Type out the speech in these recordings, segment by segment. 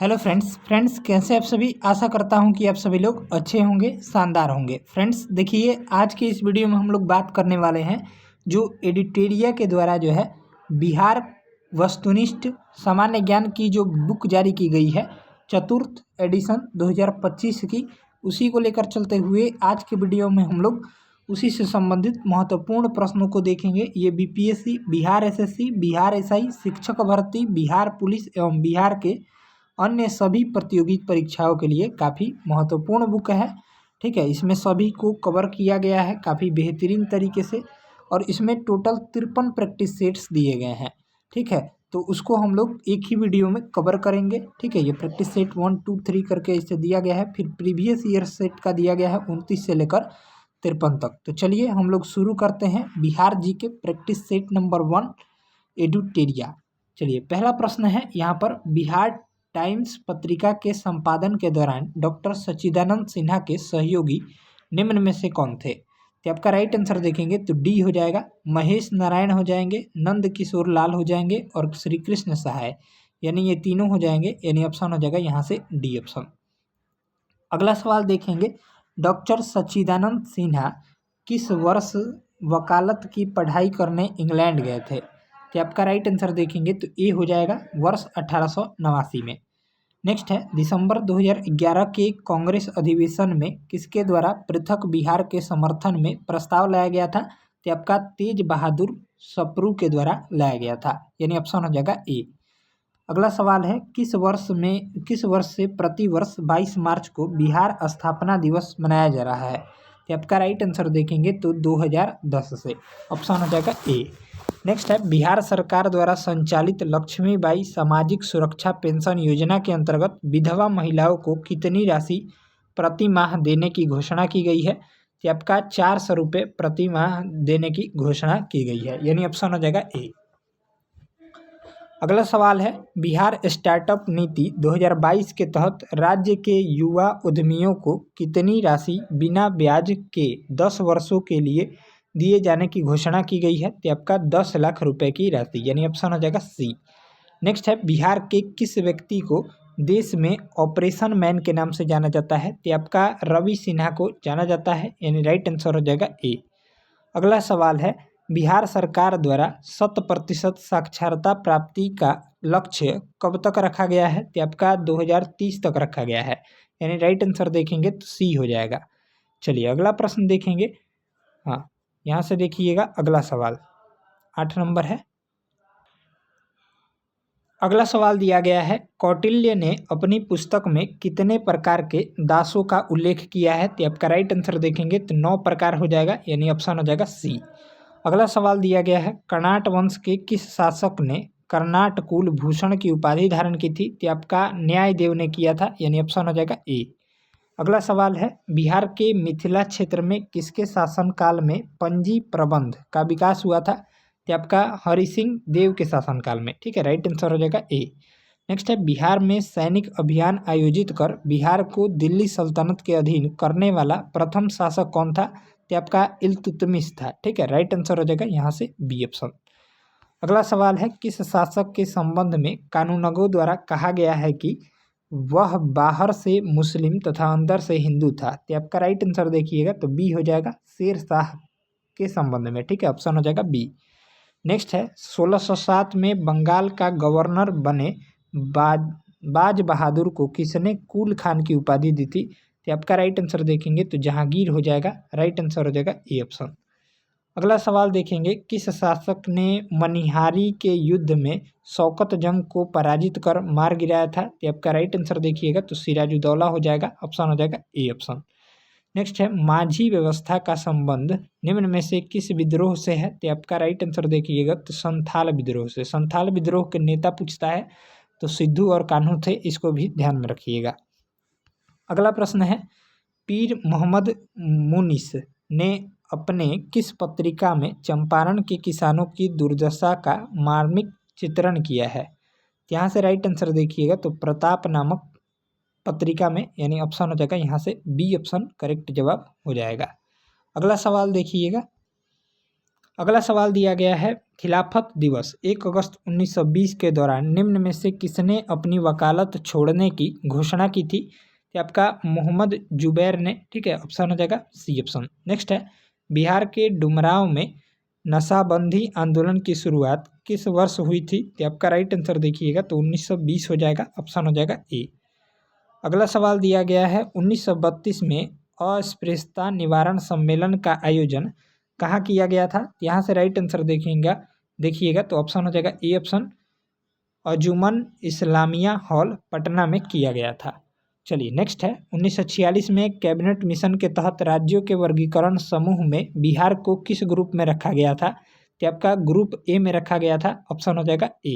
Hello friends कैसे आप सभी। आशा करता हूं कि आप सभी लोग अच्छे होंगे, शानदार होंगे। फ्रेंड्स देखिए, आज की इस वीडियो में हम लोग बात करने वाले हैं जो एडिटेरिया के द्वारा जो है बिहार वस्तुनिष्ठ सामान्य ज्ञान की जो बुक जारी की गई है, चतुर्थ एडिशन 2025 की, उसी को लेकर चलते हुए आज के वीडियो में हम लोग उसी से संबंधित महत्वपूर्ण प्रश्नों को देखेंगे। ये BPSC, Bihar SSC, Bihar SI, शिक्षक भर्ती, बिहार पुलिस एवं बिहार के अन्य सभी प्रतियोगी परीक्षाओं के लिए काफ़ी महत्वपूर्ण बुक है। ठीक है, इसमें सभी को कवर किया गया है काफ़ी बेहतरीन तरीके से, और इसमें टोटल 53 प्रैक्टिस सेट्स दिए गए हैं। ठीक है, तो उसको हम लोग एक ही वीडियो में कवर करेंगे। ठीक है, ये प्रैक्टिस सेट 1 2 3 करके इसे दिया गया है। फिर प्रीवियस ईयर सेट का दिया गया है 29 से लेकर 53 तक। तो चलिए हम लोग शुरू करते हैं बिहार जी के प्रैक्टिस सेट नंबर 1 एडुटेरिया। चलिए, पहला प्रश्न है यहाँ पर, बिहार टाइम्स पत्रिका के संपादन के दौरान डॉक्टर सच्चिदानंद सिन्हा के सहयोगी निम्न में से कौन थे। तो आपका राइट आंसर देखेंगे तो डी हो जाएगा, महेश नारायण हो जाएंगे, नंद किशोर लाल हो जाएंगे और श्री कृष्ण सहाय, यानी ये तीनों हो जाएंगे, यानी ऑप्शन हो जाएगा यहाँ से डी ऑप्शन। अगला सवाल देखेंगे, डॉक्टर सच्चिदानंद सिन्हा किस वर्ष वकालत की पढ़ाई करने इंग्लैंड गए थे। तो आपका राइट आंसर देखेंगे तो ए हो जाएगा, वर्ष 1889 में। नेक्स्ट है, दिसंबर 2011 के कांग्रेस अधिवेशन में किसके द्वारा पृथक बिहार के समर्थन में प्रस्ताव लाया गया था। तो आपका तेज बहादुर सप्रू के द्वारा लाया गया था, यानी ऑप्शन हो जाएगा ए। अगला सवाल है, किस वर्ष से प्रति वर्ष 22 मार्च को बिहार स्थापना दिवस मनाया जा रहा है। तो आपका राइट आंसर देखेंगे तो 2010 से, ऑप्शन हो जाएगा ए। नेक्स्ट है, बिहार सरकार द्वारा संचालित लक्ष्मीबाई सामाजिक सुरक्षा पेंशन योजना के अंतर्गत विधवा महिलाओं को कितनी राशि प्रति माह देने की घोषणा की गई है। तो आपका 400 रुपये प्रति माह देने की घोषणा की गई है, यानी ऑप्शन हो जाएगा ए। अगला सवाल है, बिहार स्टार्टअप नीति 2022 के तहत राज्य के युवा उद्यमियों को कितनी राशि बिना ब्याज के 10 वर्षों के लिए दिए जाने की घोषणा की गई है। तो आपका 10 लाख रुपए की राशि, यानी ऑप्शन हो जाएगा सी। नेक्स्ट है, बिहार के किस व्यक्ति को देश में ऑपरेशन मैन के नाम से जाना जाता है। तो आपका रवि सिन्हा को जाना जाता है, यानी राइट आंसर हो जाएगा ए। अगला सवाल है, बिहार सरकार द्वारा 100% साक्षरता प्राप्ति का लक्ष्य कब तक रखा गया है। तो आपका 2030 तक रखा गया है, यानी राइट आंसर देखेंगे तो सी हो जाएगा। चलिए अगला प्रश्न देखेंगे। हाँ, यहाँ से देखिएगा, अगला सवाल 8 नंबर है। अगला सवाल दिया गया है, कौटिल्य ने अपनी पुस्तक में कितने प्रकार के दासों का उल्लेख किया है। तो आपका राइट आंसर देखेंगे तो 9 प्रकार हो जाएगा, यानी ऑप्शन हो जाएगा सी। अगला सवाल दिया गया है, कर्नाट वंश के किस शासक ने कर्नाट कुल भूषण की उपाधि धारण की थी। तो आपका न्यायदेव ने किया था, यानी ऑप्शन हो जाएगा ए। अगला सवाल है, बिहार के मिथिला क्षेत्र में किसके शासनकाल में पंजी प्रबंध का विकास हुआ था। तो आपका हरि सिंह देव के शासनकाल में। ठीक है, राइट आंसर हो जाएगा ए। नेक्स्ट है, बिहार में सैनिक अभियान आयोजित कर बिहार को दिल्ली सल्तनत के अधीन करने वाला प्रथम शासक कौन था। तो आपका इल्तुतमिश था। ठीक है, राइट आंसर हो जाएगा यहाँ से बी ऑप्शन। अगला सवाल है, किस शासक के संबंध में कानूनगो द्वारा कहा गया है कि वह बाहर से मुस्लिम तथा अंदर से हिंदू था। तो आपका राइट आंसर देखिएगा तो बी हो जाएगा, शेर शाह के संबंध में। ठीक है, ऑप्शन हो जाएगा बी। नेक्स्ट है, 1607 में बंगाल का गवर्नर बने बाज बहादुर को किसने कुल खान की उपाधि दी थी। तो आपका राइट आंसर देखेंगे तो जहांगीर हो जाएगा, राइट आंसर हो जाएगा ए ऑप्शन। अगला सवाल देखेंगे, किस शासक ने मनिहारी के युद्ध में शौकत जंग को पराजित कर मार गिराया था। तो आपका राइट आंसर देखिएगा तो सिराजुद्दौला हो जाएगा, ऑप्शन हो जाएगा ए ऑप्शन। नेक्स्ट है, माझी व्यवस्था का संबंध निम्न में से किस विद्रोह से है। तो आपका राइट आंसर देखिएगा तो संथाल विद्रोह से। संथाल विद्रोह के नेता पूछता है तो सिद्धू और कान्हू थे, इसको भी ध्यान में रखिएगा। अगला प्रश्न है, पीर मोहम्मद मुनिस ने अपने किस पत्रिका में चंपारण के किसानों की दुर्दशा का मार्मिक चित्रण किया है। यहाँ से राइट आंसर देखिएगा तो प्रताप नामक पत्रिका में, यानी ऑप्शन हो जाएगा यहाँ से बी ऑप्शन करेक्ट जवाब हो जाएगा। अगला सवाल देखिएगा, अगला सवाल दिया गया है, खिलाफत दिवस 1 अगस्त 1920 के दौरान निम्न में से किसने अपनी वकालत छोड़ने की घोषणा की थी? तो आपका मोहम्मद जुबैर ने, ठीक है, ऑप्शन हो जाएगा सी ऑप्शन। नेक्स्ट है, बिहार के डुमरांव में नशाबंदी आंदोलन की शुरुआत किस वर्ष हुई थी? तो आपका राइट आंसर देखिएगा तो 1920 हो जाएगा, ऑप्शन हो जाएगा ए। अगला सवाल दिया गया है, 1932 में अस्पृश्यता निवारण सम्मेलन का आयोजन कहाँ किया गया था? यहाँ से राइट आंसर देखिएगा तो ऑप्शन हो जाएगा A option, Anjuman Islamia hall Patna में किया गया था। चलिए नेक्स्ट है, 1946 में कैबिनेट मिशन के तहत राज्यों के वर्गीकरण समूह में बिहार को किस ग्रुप में रखा गया था? तो आपका ग्रुप ए में रखा गया था, ऑप्शन हो जाएगा ए।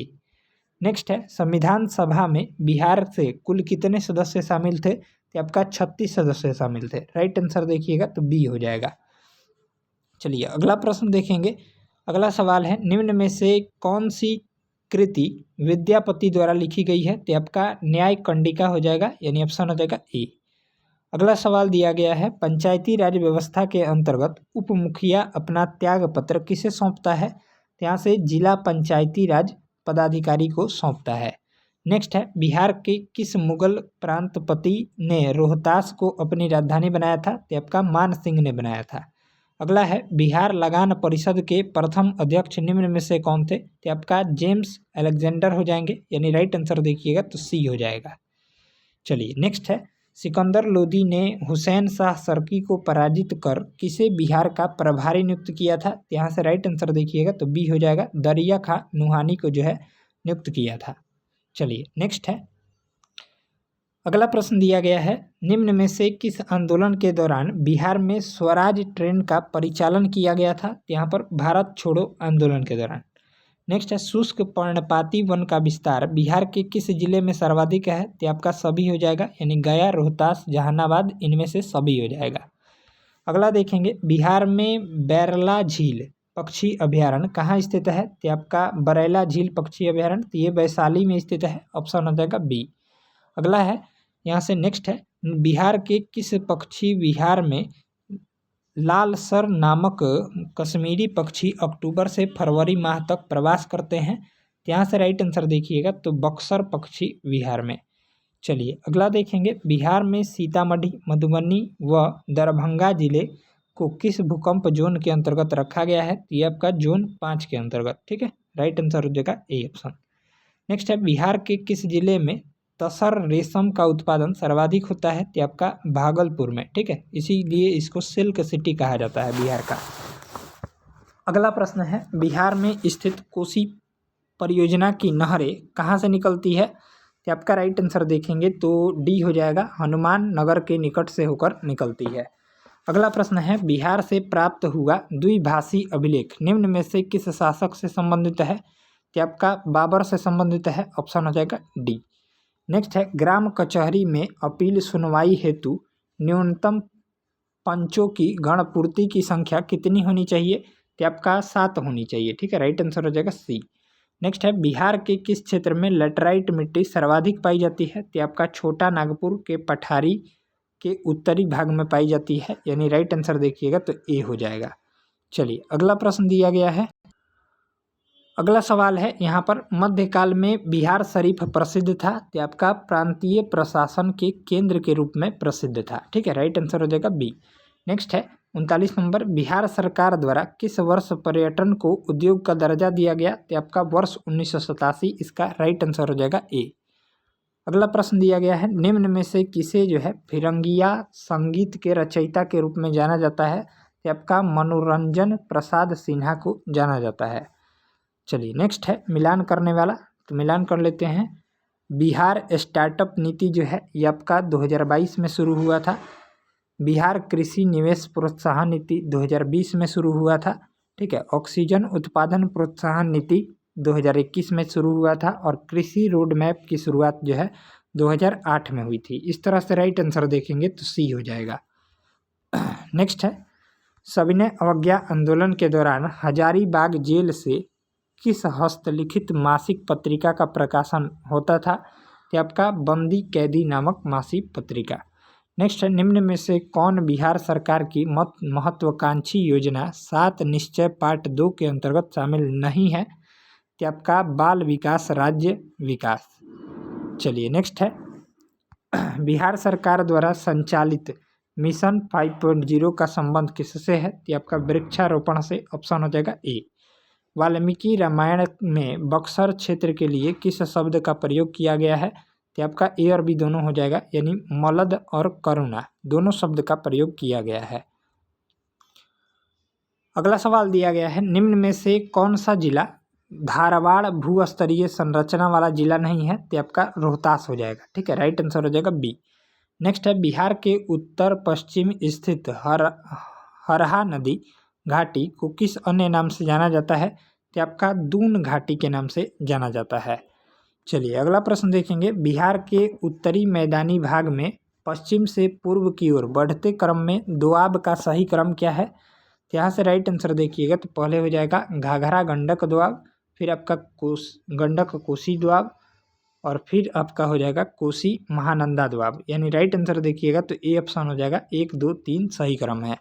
नेक्स्ट है, संविधान सभा में बिहार से कुल कितने सदस्य शामिल थे? तो आपका 36 सदस्य शामिल थे। राइट आंसर देखिएगा तो बी हो जाएगा। चलिए अगला प्रश्न देखेंगे। अगला सवाल है, निम्न में से कौन सी कृति विद्यापति द्वारा लिखी गई है? तो आपका न्याय कंडिका हो जाएगा, यानी ऑप्शन हो जाएगा ए। अगला सवाल दिया गया है, पंचायती राज व्यवस्था के अंतर्गत उप मुखिया अपना त्याग पत्र किसे सौंपता है? तो यहाँ से जिला पंचायती राज पदाधिकारी को सौंपता है। नेक्स्ट है, बिहार के किस मुगल प्रांतपति ने रोहतास को अपनी राजधानी बनाया था? तो आपका मान सिंह ने बनाया था। अगला है, बिहार लगान परिषद के प्रथम अध्यक्ष निम्न में से कौन थे? तो आपका जेम्स अलेक्जेंडर हो जाएंगे, यानी राइट आंसर देखिएगा तो सी हो जाएगा। चलिए नेक्स्ट है, सिकंदर लोदी ने हुसैन शाह सरकी को पराजित कर किसे बिहार का प्रभारी नियुक्त किया था? यहाँ से राइट आंसर देखिएगा तो बी हो जाएगा, दरिया खां नुहानी को जो है नियुक्त किया था। चलिए नेक्स्ट है, अगला प्रश्न दिया गया है, निम्न में से किस आंदोलन के दौरान बिहार में स्वराज ट्रेन का परिचालन किया गया था? यहाँ पर भारत छोड़ो आंदोलन के दौरान। नेक्स्ट है, शुष्क पर्णपाती वन का विस्तार बिहार के किस जिले में सर्वाधिक है? तो आपका सभी हो जाएगा, यानी गया, रोहतास, जहानाबाद, इनमें से सभी हो जाएगा। अगला देखेंगे, बिहार में बैरला झील पक्षी अभ्यारण्य कहाँ स्थित है? तो आपका बरैला झील पक्षी अभ्यारण्य, तो ये वैशाली में स्थित है, ऑप्शन हो जाएगा बी। अगला है, यहाँ से नेक्स्ट है, बिहार के किस पक्षी विहार में लालसर नामक कश्मीरी पक्षी अक्टूबर से फरवरी माह तक प्रवास करते हैं? यहाँ से राइट आंसर देखिएगा तो बक्सर पक्षी विहार में। चलिए अगला देखेंगे, बिहार में सीतामढ़ी, मधुबनी व दरभंगा जिले को किस भूकंप जोन के अंतर्गत रखा गया है? तो ये आपका जोन 5 के अंतर्गत, ठीक है, राइट आंसर हो जाएगा ए ऑप्शन। नेक्स्ट है, बिहार के किस जिले में तसर रेशम का उत्पादन सर्वाधिक होता है? तो आपका भागलपुर में, ठीक है, इसीलिए इसको सिल्क सिटी कहा जाता है बिहार का। अगला प्रश्न है, बिहार में स्थित कोसी परियोजना की नहरें कहाँ से निकलती है? तो आपका राइट आंसर देखेंगे तो डी हो जाएगा, हनुमान नगर के निकट से होकर निकलती है। अगला प्रश्न है, बिहार से प्राप्त हुआ द्विभाषी अभिलेख निम्न में से किस शासक से संबंधित है? तो आपका बाबर से संबंधित है, ऑप्शन हो जाएगा डी। नेक्स्ट है, ग्राम कचहरी में अपील सुनवाई हेतु न्यूनतम पंचों की गणपूर्ति की संख्या कितनी होनी चाहिए? तो आपका 7 होनी चाहिए, ठीक है, राइट आंसर हो जाएगा सी। नेक्स्ट है, बिहार के किस क्षेत्र में लेटराइट मिट्टी सर्वाधिक पाई जाती है? तो आपका छोटा नागपुर के पठारी के उत्तरी भाग में पाई जाती है, यानी राइट आंसर देखिएगा तो ए हो जाएगा। चलिए अगला प्रश्न दिया गया है, अगला सवाल है, यहाँ पर मध्यकाल में बिहार शरीफ प्रसिद्ध था? तो आपका प्रांतीय प्रशासन के केंद्र के रूप में प्रसिद्ध था, ठीक है, राइट आंसर हो जाएगा बी। नेक्स्ट है 39 नंबर, बिहार सरकार द्वारा किस वर्ष पर्यटन को उद्योग का दर्जा दिया गया? तो आपका वर्ष 1987, इसका राइट आंसर हो जाएगा ए। अगला प्रश्न दिया गया है, निम्न में से किसे जो है फिरंगिया संगीत के रचयिता के रूप में जाना जाता है? तो आपका मनोरंजन प्रसाद सिन्हा को जाना जाता है। चलिए नेक्स्ट है, मिलान करने वाला, तो मिलान कर लेते हैं। बिहार स्टार्टअप नीति जो है ये आपका 2022 में शुरू हुआ था। बिहार कृषि निवेश प्रोत्साहन नीति 2020 में शुरू हुआ था, ठीक है। ऑक्सीजन उत्पादन प्रोत्साहन नीति 2021 में शुरू हुआ था और कृषि रोड मैप की शुरुआत जो है 2008 में हुई थी। इस तरह से राइट आंसर देखेंगे तो सी हो जाएगा। नेक्स्ट है, सविनय अवज्ञा आंदोलन के दौरान हजारीबाग जेल से किस हस्तलिखित मासिक पत्रिका का प्रकाशन होता था? तो आपका बंदी कैदी नामक मासिक पत्रिका। नेक्स्ट है, निम्न में से कौन बिहार सरकार की महत्वाकांक्षी योजना 7 निश्चय पार्ट 2 के अंतर्गत शामिल नहीं है? तो आपका बाल विकास राज्य विकास। चलिए नेक्स्ट है, बिहार सरकार द्वारा संचालित मिशन 5.0 का संबंध किससे है? तो आपका वृक्षारोपण से। ऑप्शन हो जाएगा ए। वाल्मीकि रामायण में बक्सर क्षेत्र के लिए किस शब्द का प्रयोग किया गया है? तो आपका ए और बी दोनों हो जाएगा, यानी मलद और करुणा दोनों शब्द का प्रयोग किया गया है। अगला सवाल दिया गया है, निम्न में से कौन सा जिला धारवाड़ भूस्तरीय संरचना वाला जिला नहीं है? तो आपका रोहतास हो जाएगा। ठीक है, राइट आंसर हो जाएगा बी। नेक्स्ट है, बिहार के उत्तर पश्चिम स्थित हरहा नदी घाटी को किस अन्य नाम से जाना जाता है? तो आपका दून घाटी के नाम से जाना जाता है। चलिए अगला प्रश्न देखेंगे, बिहार के उत्तरी मैदानी भाग में पश्चिम से पूर्व की ओर बढ़ते क्रम में दोआब का सही क्रम क्या है? तो यहाँ से राइट आंसर देखिएगा, तो पहले हो जाएगा घाघरा गंडक दोआब, फिर आपका गंडक कोसी दोआब, और फिर आपका हो जाएगा कोसी महानंदा दोआब। यानी राइट आंसर देखिएगा तो ए ऑप्शन हो जाएगा, 1 2 3 सही क्रम है।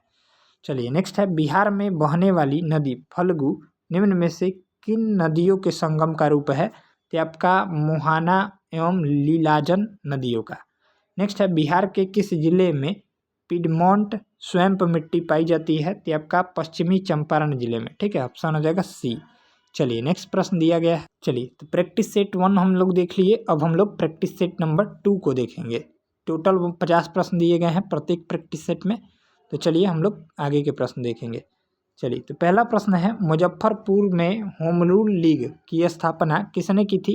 चलिए नेक्स्ट है, बिहार में बहने वाली नदी फल्गु निम्न में से किन नदियों के संगम का रूप है? तो आपका मुहाना एवं लीलाजन नदियों का। नेक्स्ट है, बिहार के किस जिले में पिडमोंट स्वैम्प मिट्टी पाई जाती है? तो आपका पश्चिमी चंपारण जिले में। ठीक है, ऑप्शन हो जाएगा सी। चलिए नेक्स्ट प्रश्न दिया गया है। चलिए तो प्रैक्टिस सेट 1 हम लोग देख लिए, अब हम लोग प्रैक्टिस सेट नंबर 2 को देखेंगे। टोटल 50 प्रश्न दिए गए हैं प्रत्येक प्रैक्टिस सेट में। तो चलिए हम लोग आगे के प्रश्न देखेंगे। चलिए तो पहला प्रश्न है, मुजफ्फरपुर में होम रूल लीग की स्थापना किसने की थी?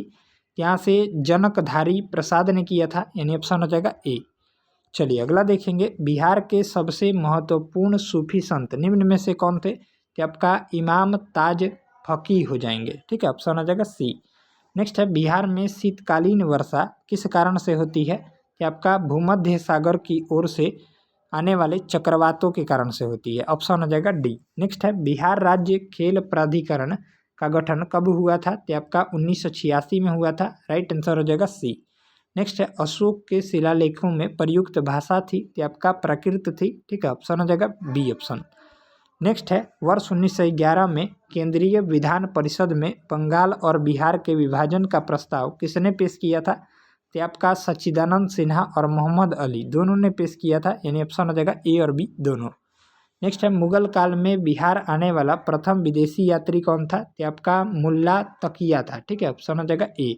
यहाँ से जनकधारी प्रसाद ने किया था, यानी ऑप्शन हो जाएगा ए। चलिए अगला देखेंगे, बिहार के सबसे महत्वपूर्ण सूफी संत निम्न में से कौन थे? कि आपका इमाम ताज फकीह हो जाएंगे। ठीक है, ऑप्शन हो जाएगा सी। नेक्स्ट है, बिहार में शीतकालीन वर्षा किस कारण से होती है? कि आपका भूमध्य सागर की ओर से आने वाले चक्रवातों के कारण से होती है। ऑप्शन हो जाएगा डी। नेक्स्ट है, बिहार राज्य खेल प्राधिकरण का गठन कब हुआ था? तो आपका 1986 में हुआ था। राइट आंसर हो जाएगा सी। नेक्स्ट है, अशोक के शिलालेखों में प्रयुक्त भाषा थी? तो आपका प्राकृत थी। ठीक है, ऑप्शन हो जाएगा बी ऑप्शन। नेक्स्ट है, वर्ष 1911 में केंद्रीय विधान परिषद में बंगाल और बिहार के विभाजन का प्रस्ताव किसने पेश किया था? तो आपका सच्चिदानंद सिन्हा और मोहम्मद अली दोनों ने पेश किया था, यानी ऑप्शन हो जाएगा ए और बी दोनों। नेक्स्ट है, मुगल काल में बिहार आने वाला प्रथम विदेशी यात्री कौन था? तो आपका मुल्ला तकिया था। ठीक है, ऑप्शन हो जाएगा ए।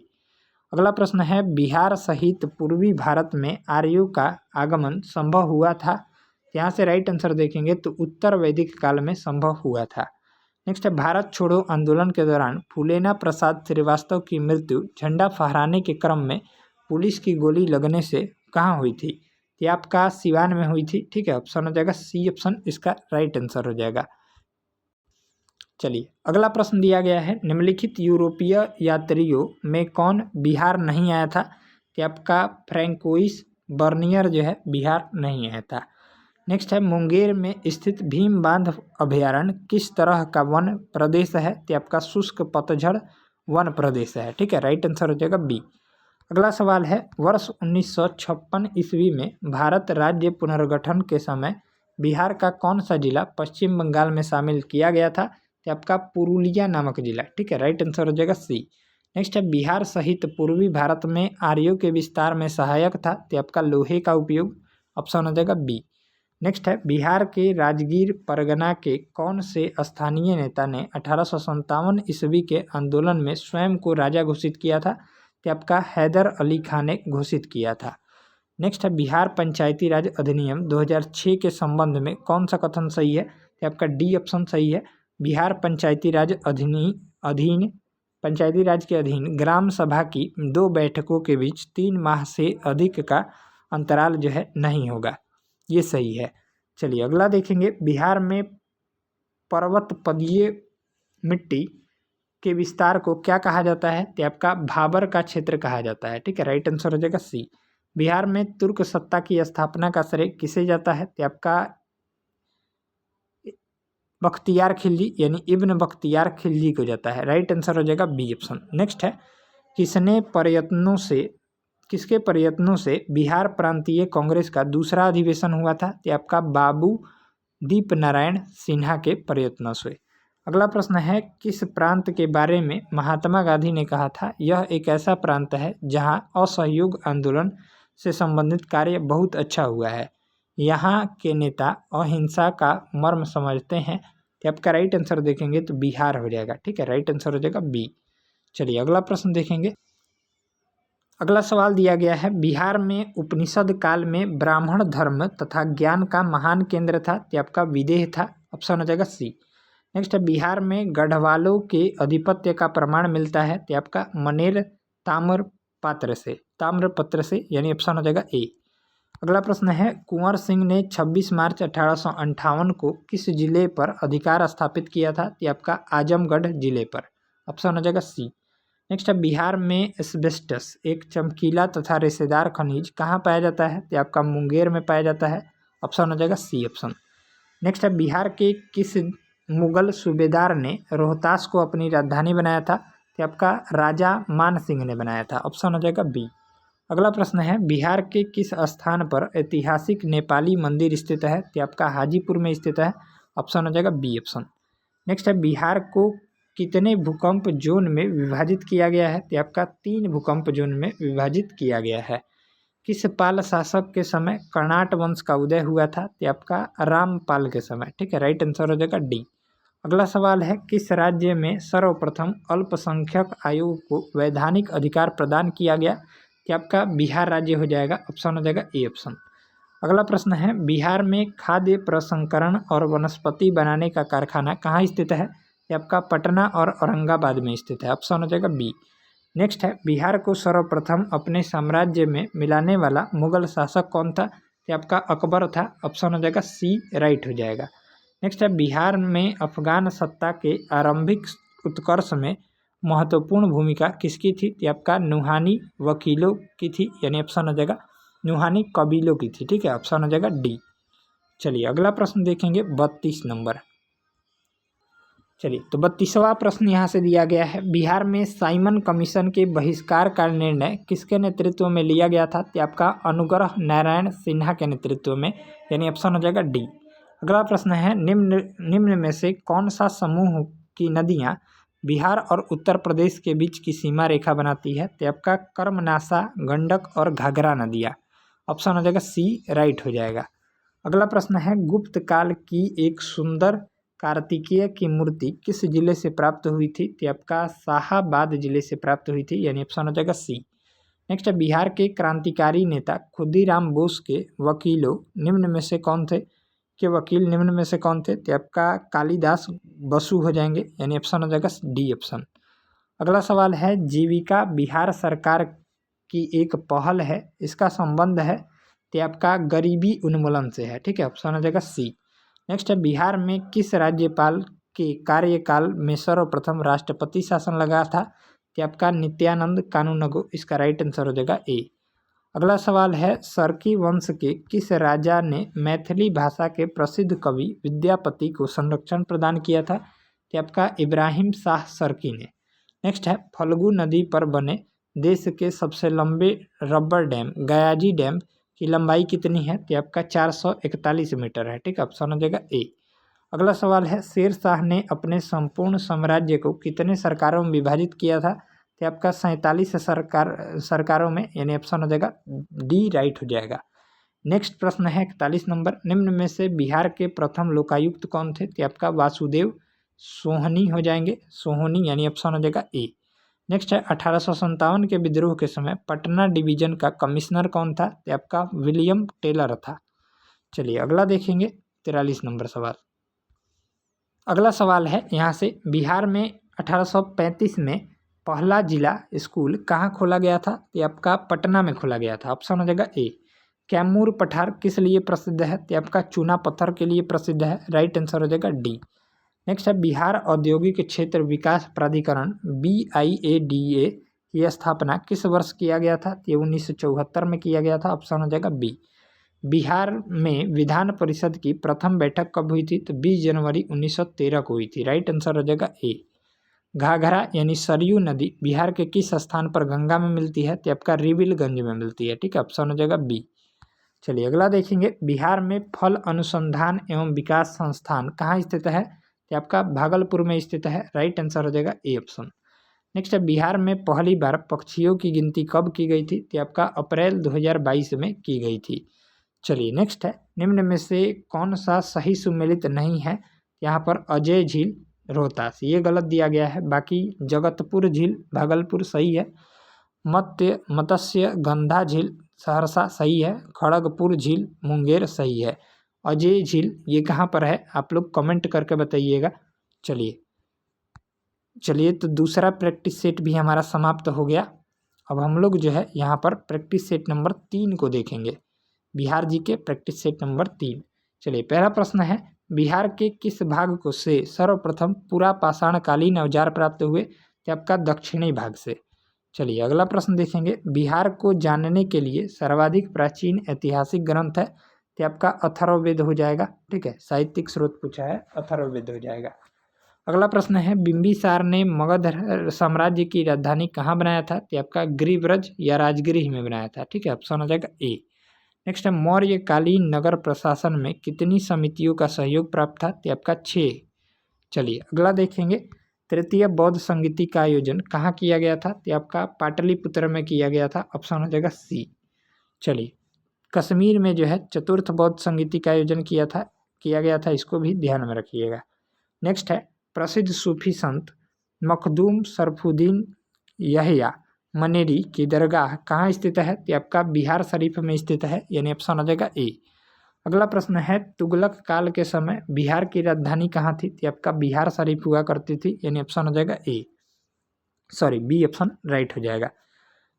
अगला प्रश्न है, बिहार सहित पूर्वी भारत में आर्यों का आगमन संभव हुआ था? यहाँ से राइट आंसर देखेंगे तो उत्तर वैदिक काल में संभव हुआ था। नेक्स्ट है, भारत छोड़ो आंदोलन के दौरान फूलेना प्रसाद श्रीवास्तव की मृत्यु झंडा फहराने के क्रम में पुलिस की गोली लगने से कहाँ हुई थी? ये आपका सिवान में हुई थी। ठीक है, ऑप्शन हो जाएगा सी ऑप्शन इसका राइट आंसर हो जाएगा। चलिए अगला प्रश्न दिया गया है, निम्नलिखित यूरोपीय यात्रियों में कौन बिहार नहीं आया था? कि आपका फ्रैंकोइस बर्नियर जो है बिहार नहीं आया था। नेक्स्ट है, मुंगेर में स्थित भीम बांध अभयारण्य किस तरह का वन प्रदेश है? तो आपका शुष्क पतझड़ वन प्रदेश है। ठीक है, राइट आंसर हो जाएगा बी। अगला सवाल है, वर्ष 1956 ईस्वी में भारत राज्य पुनर्गठन के समय बिहार का कौन सा जिला पश्चिम बंगाल में शामिल किया गया था? तो आपका पुरुलिया नामक जिला। ठीक है, राइट आंसर हो जाएगा सी। नेक्स्ट है, बिहार सहित पूर्वी भारत में आर्यों के विस्तार में सहायक था? तो आपका लोहे का उपयोग। ऑप्शन हो जाएगा बी। नेक्स्ट है, बिहार के राजगीर परगना के कौन से स्थानीय नेता ने 1857 ईस्वी के आंदोलन में स्वयं को राजा घोषित किया था? तो आपका हैदर अली खान ने घोषित किया था। नेक्स्ट है, बिहार पंचायती राज अधिनियम 2006 के संबंध में कौन सा कथन सही है? तो आपका डी ऑप्शन सही है। बिहार पंचायती राज पंचायती राज के अधीन ग्राम सभा की 2 बैठकों के बीच 3 माह से अधिक का अंतराल जो है नहीं होगा, ये सही है। चलिए अगला देखेंगे, बिहार में पर्वतपदीय मिट्टी के विस्तार को क्या कहा जाता है? तो आपका भाबर का क्षेत्र कहा जाता है। ठीक है, राइट आंसर हो जाएगा सी। बिहार में तुर्क सत्ता की स्थापना का श्रेय किसे जाता है? तो आपका बख्तियार खिलजी यानी इब्न बख्तियार खिलजी को जाता है। राइट आंसर हो जाएगा बी ऑप्शन। नेक्स्ट है, किसने प्रयत्नों से किसके प्रयत्नों से बिहार प्रांतीय कांग्रेस का दूसरा अधिवेशन हुआ था? तो आपका बाबू दीप नारायण सिन्हा के प्रयत्नों से। अगला प्रश्न है, किस प्रांत के बारे में महात्मा गांधी ने कहा था यह एक ऐसा प्रांत है जहां असहयोग आंदोलन से संबंधित कार्य बहुत अच्छा हुआ है, यहाँ के नेता अहिंसा का मर्म समझते हैं। तो आपका राइट आंसर देखेंगे तो बिहार हो जाएगा। ठीक है, राइट आंसर हो जाएगा बी। चलिए अगला प्रश्न देखेंगे। अगला सवाल दिया गया है, बिहार में उपनिषद काल में ब्राह्मण धर्म तथा ज्ञान का महान केंद्र था। तो आपका विदेह था, ऑप्शन हो जाएगा सी। नेक्स्ट है, बिहार में गढ़वालों के आधिपत्य का प्रमाण मिलता है। तो आपका मनेर ताम्रपत्र से यानी ऑप्शन हो जाएगा ए। अगला प्रश्न है, कुंवर सिंह ने 26 मार्च 1858 को किस जिले पर अधिकार स्थापित किया था? तो आपका आजमगढ़ जिले पर, ऑप्शन हो जाएगा सी। नेक्स्ट है, बिहार में एस्बेस्टस एक चमकीला तथा रेशेदार खनिज कहाँ पाया जाता है? तो आपका मुंगेर में पाया जाता है, ऑप्शन हो जाएगा सी ऑप्शन। नेक्स्ट है, बिहार के किस मुगल सूबेदार ने रोहतास को अपनी राजधानी बनाया था? तो आपका राजा मान सिंह ने बनाया था, ऑप्शन हो जाएगा बी। अगला प्रश्न है, बिहार के किस स्थान पर ऐतिहासिक नेपाली मंदिर स्थित है? तो आपका हाजीपुर में स्थित है, ऑप्शन हो जाएगा बी ऑप्शन। नेक्स्ट है, बिहार को कितने भूकंप जोन में विभाजित किया गया है? तो आपका 3 भूकंप जोन में विभाजित किया गया है। किस पाल शासक के समय कर्नाट वंश का उदय हुआ था? तो आपका रामपाल के समय। ठीक है, राइट आंसर हो जाएगा डी। अगला सवाल है, किस राज्य में सर्वप्रथम अल्पसंख्यक आयोग को वैधानिक अधिकार प्रदान किया गया? तो आपका बिहार राज्य हो जाएगा, ऑप्शन हो जाएगा ए ऑप्शन। अगला प्रश्न है, बिहार में खाद्य प्रसंस्करण और वनस्पति बनाने का कारखाना कहाँ स्थित है? ये आपका पटना और औरंगाबाद में स्थित है, ऑप्शन हो जाएगा बी। नेक्स्ट है, बिहार को सर्वप्रथम अपने साम्राज्य में मिलाने वाला मुगल शासक कौन था? ये आपका अकबर था, ऑप्शन हो जाएगा सी राइट हो जाएगा। नेक्स्ट है, बिहार में अफगान सत्ता के आरंभिक उत्कर्ष में महत्वपूर्ण भूमिका किसकी थी? तो आपका नुहानी वकीलों की थी, यानी ऑप्शन हो जाएगा नुहानी कबीलों की थी। ठीक है, ऑप्शन हो जाएगा डी। चलिए अगला प्रश्न देखेंगे 32 नंबर। चलिए तो 32वां प्रश्न यहाँ से दिया गया है, बिहार में साइमन कमीशन के बहिष्कार का निर्णय किसके नेतृत्व में लिया गया था? तो आपका अनुग्रह नारायण सिन्हा के नेतृत्व में, यानी ऑप्शन हो जाएगा डी। अगला प्रश्न है, निम्न में से कौन सा समूह की नदियाँ बिहार और उत्तर प्रदेश के बीच की सीमा रेखा बनाती है? तो आपका कर्मनाशा, गंडक और घाघरा नदियाँ, ऑप्शन हो जाएगा सी राइट हो जाएगा। अगला प्रश्न है, गुप्त काल की एक सुंदर कार्तिकेय की मूर्ति किस जिले से प्राप्त हुई थी? तो आपका शाहाबाद जिले से प्राप्त हुई थी, यानी ऑप्शन हो जाएगा सी। नेक्स्ट है, बिहार के क्रांतिकारी नेता खुदीराम बोस के वकीलों निम्न में से कौन थे? निम्न में से कौन थे? तो आपका कालिदास बसु हो जाएंगे, यानी ऑप्शन हो जाएगा डी ऑप्शन। अगला सवाल है, जीविका बिहार सरकार की एक पहल है, इसका संबंध है तो आपका गरीबी उन्मूलन से है। ठीक है, ऑप्शन हो जाएगा सी। नेक्स्ट है, बिहार में किस राज्यपाल के कार्यकाल में सर्वप्रथम राष्ट्रपति शासन लगा था? तो आपका नित्यानंद कानूनगो, इसका राइट आंसर हो जाएगा ए। अगला सवाल है, सरकी वंश के किस राजा ने मैथिली भाषा के प्रसिद्ध कवि विद्यापति को संरक्षण प्रदान किया था? तो आपका इब्राहिम शाह सरकी ने। नेक्स्ट है, फल्गु नदी पर बने देश के सबसे लंबे रबर डैम गयाजी डैम की लंबाई कितनी है? तो आपका 441 मीटर है। ठीक है, ऑप्शन हो जाएगा ए। अगला सवाल है, शेर शाह ने अपने संपूर्ण साम्राज्य को कितने सरकारों में विभाजित किया था? तो आपका 47 सरकारों में, यानी ऑप्शन हो जाएगा डी राइट हो जाएगा। नेक्स्ट प्रश्न है 41 नंबर, निम्न में से बिहार के प्रथम लोकायुक्त कौन थे? तो आपका वासुदेव सोहनी हो जाएंगे, सोहनी, यानी ऑप्शन हो जाएगा ए। नेक्स्ट है, 1857 के विद्रोह के समय पटना डिवीजन का कमिश्नर कौन था? तो आपका विलियम टेलर था। चलिए अगला देखेंगे 43 नंबर सवाल। अगला सवाल है यहाँ से, बिहार में 1835 में पहला जिला स्कूल कहाँ खोला गया था? तो आपका पटना में खोला गया था, ऑप्शन हो जाएगा ए। कैमूर पठार किस लिए प्रसिद्ध है? तो आपका चूना पत्थर के लिए प्रसिद्ध है, राइट आंसर हो जाएगा डी। नेक्स्ट है, बिहार औद्योगिक क्षेत्र विकास प्राधिकरण BIADA की स्थापना किस वर्ष किया गया था? ये 1974 में किया गया था, ऑप्शन हो जाएगा बी। बिहार में विधान परिषद की प्रथम बैठक कब हुई थी? तो 20 जनवरी 1913 को हुई थी, राइट आंसर हो जाएगा ए। घाघरा यानी सरयू नदी बिहार के किस स्थान पर गंगा में मिलती है? तो आपका रिविलगंज में मिलती है। ठीक है, ऑप्शन हो जाएगा बी। चलिए अगला देखेंगे, बिहार में फल अनुसंधान एवं विकास संस्थान कहाँ स्थित है? तो आपका भागलपुर में स्थित है। राइट आंसर हो जाएगा ए ऑप्शन। नेक्स्ट है, बिहार में पहली बार पक्षियों की गिनती कब की गई थी? तो आपका अप्रैल 2022 में की गई थी। चलिए नेक्स्ट है, निम्न में से कौन सा सही सुमेलित नहीं है? यहाँ पर अजय झील रोहतास, ये गलत दिया गया है। बाकी जगतपुर झील भागलपुर सही है। मत्स्य गंधा झील सहरसा सही है। खड़गपुर झील मुंगेर सही है। अजय झील ये कहाँ पर है? आप लोग कमेंट करके बताइएगा। चलिए तो दूसरा प्रैक्टिस सेट भी हमारा समाप्त हो गया। अब हम लोग जो है यहाँ पर प्रैक्टिस सेट नंबर 3 को देखेंगे। बिहार जी के प्रैक्टिस सेट नंबर 3। चलिए पहला प्रश्न है, बिहार के किस भाग को से सर्वप्रथम पूरा पाषाणकालीन औजार प्राप्त हुए? तो आपका दक्षिणी भाग से। चलिए अगला प्रश्न देखेंगे, बिहार को जानने के लिए सर्वाधिक प्राचीन ऐतिहासिक ग्रंथ है? तो आपका अथर्ववेद हो जाएगा। ठीक है, साहित्यिक स्रोत पूछा है, अथर्ववेद हो जाएगा। अगला प्रश्न है, बिंबिसार ने मगध साम्राज्य की राजधानी कहाँ बनाया था? तो आपका गिरिब्रज या राजगिरी में बनाया था। ठीक है, ऑप्शन हो जाएगा ए। नेक्स्ट है, मौर्यकालीन नगर प्रशासन में कितनी समितियों का सहयोग प्राप्त था? तो आपका 6। चलिए अगला देखेंगे, तृतीय बौद्ध संगीति का आयोजन कहाँ किया गया था? तो आपका पाटलिपुत्र में किया गया था। ऑप्शन हो जाएगा सी। चलिए कश्मीर में जो है चतुर्थ बौद्ध संगीति का आयोजन किया गया था, इसको भी ध्यान में रखिएगा। नेक्स्ट है, प्रसिद्ध सूफी संत मखदूम सरफुद्दीन यहिया मनेरी की दरगाह कहाँ स्थित है? तो आपका बिहार शरीफ में स्थित है, यानी ऑप्शन हो जाएगा ए। अगला प्रश्न है, तुगलक काल के समय बिहार की राजधानी कहाँ थी? तो आपका बिहार शरीफ हुआ करती थी, यानी ऑप्शन हो जाएगा ए, सॉरी बी ऑप्शन राइट हो जाएगा।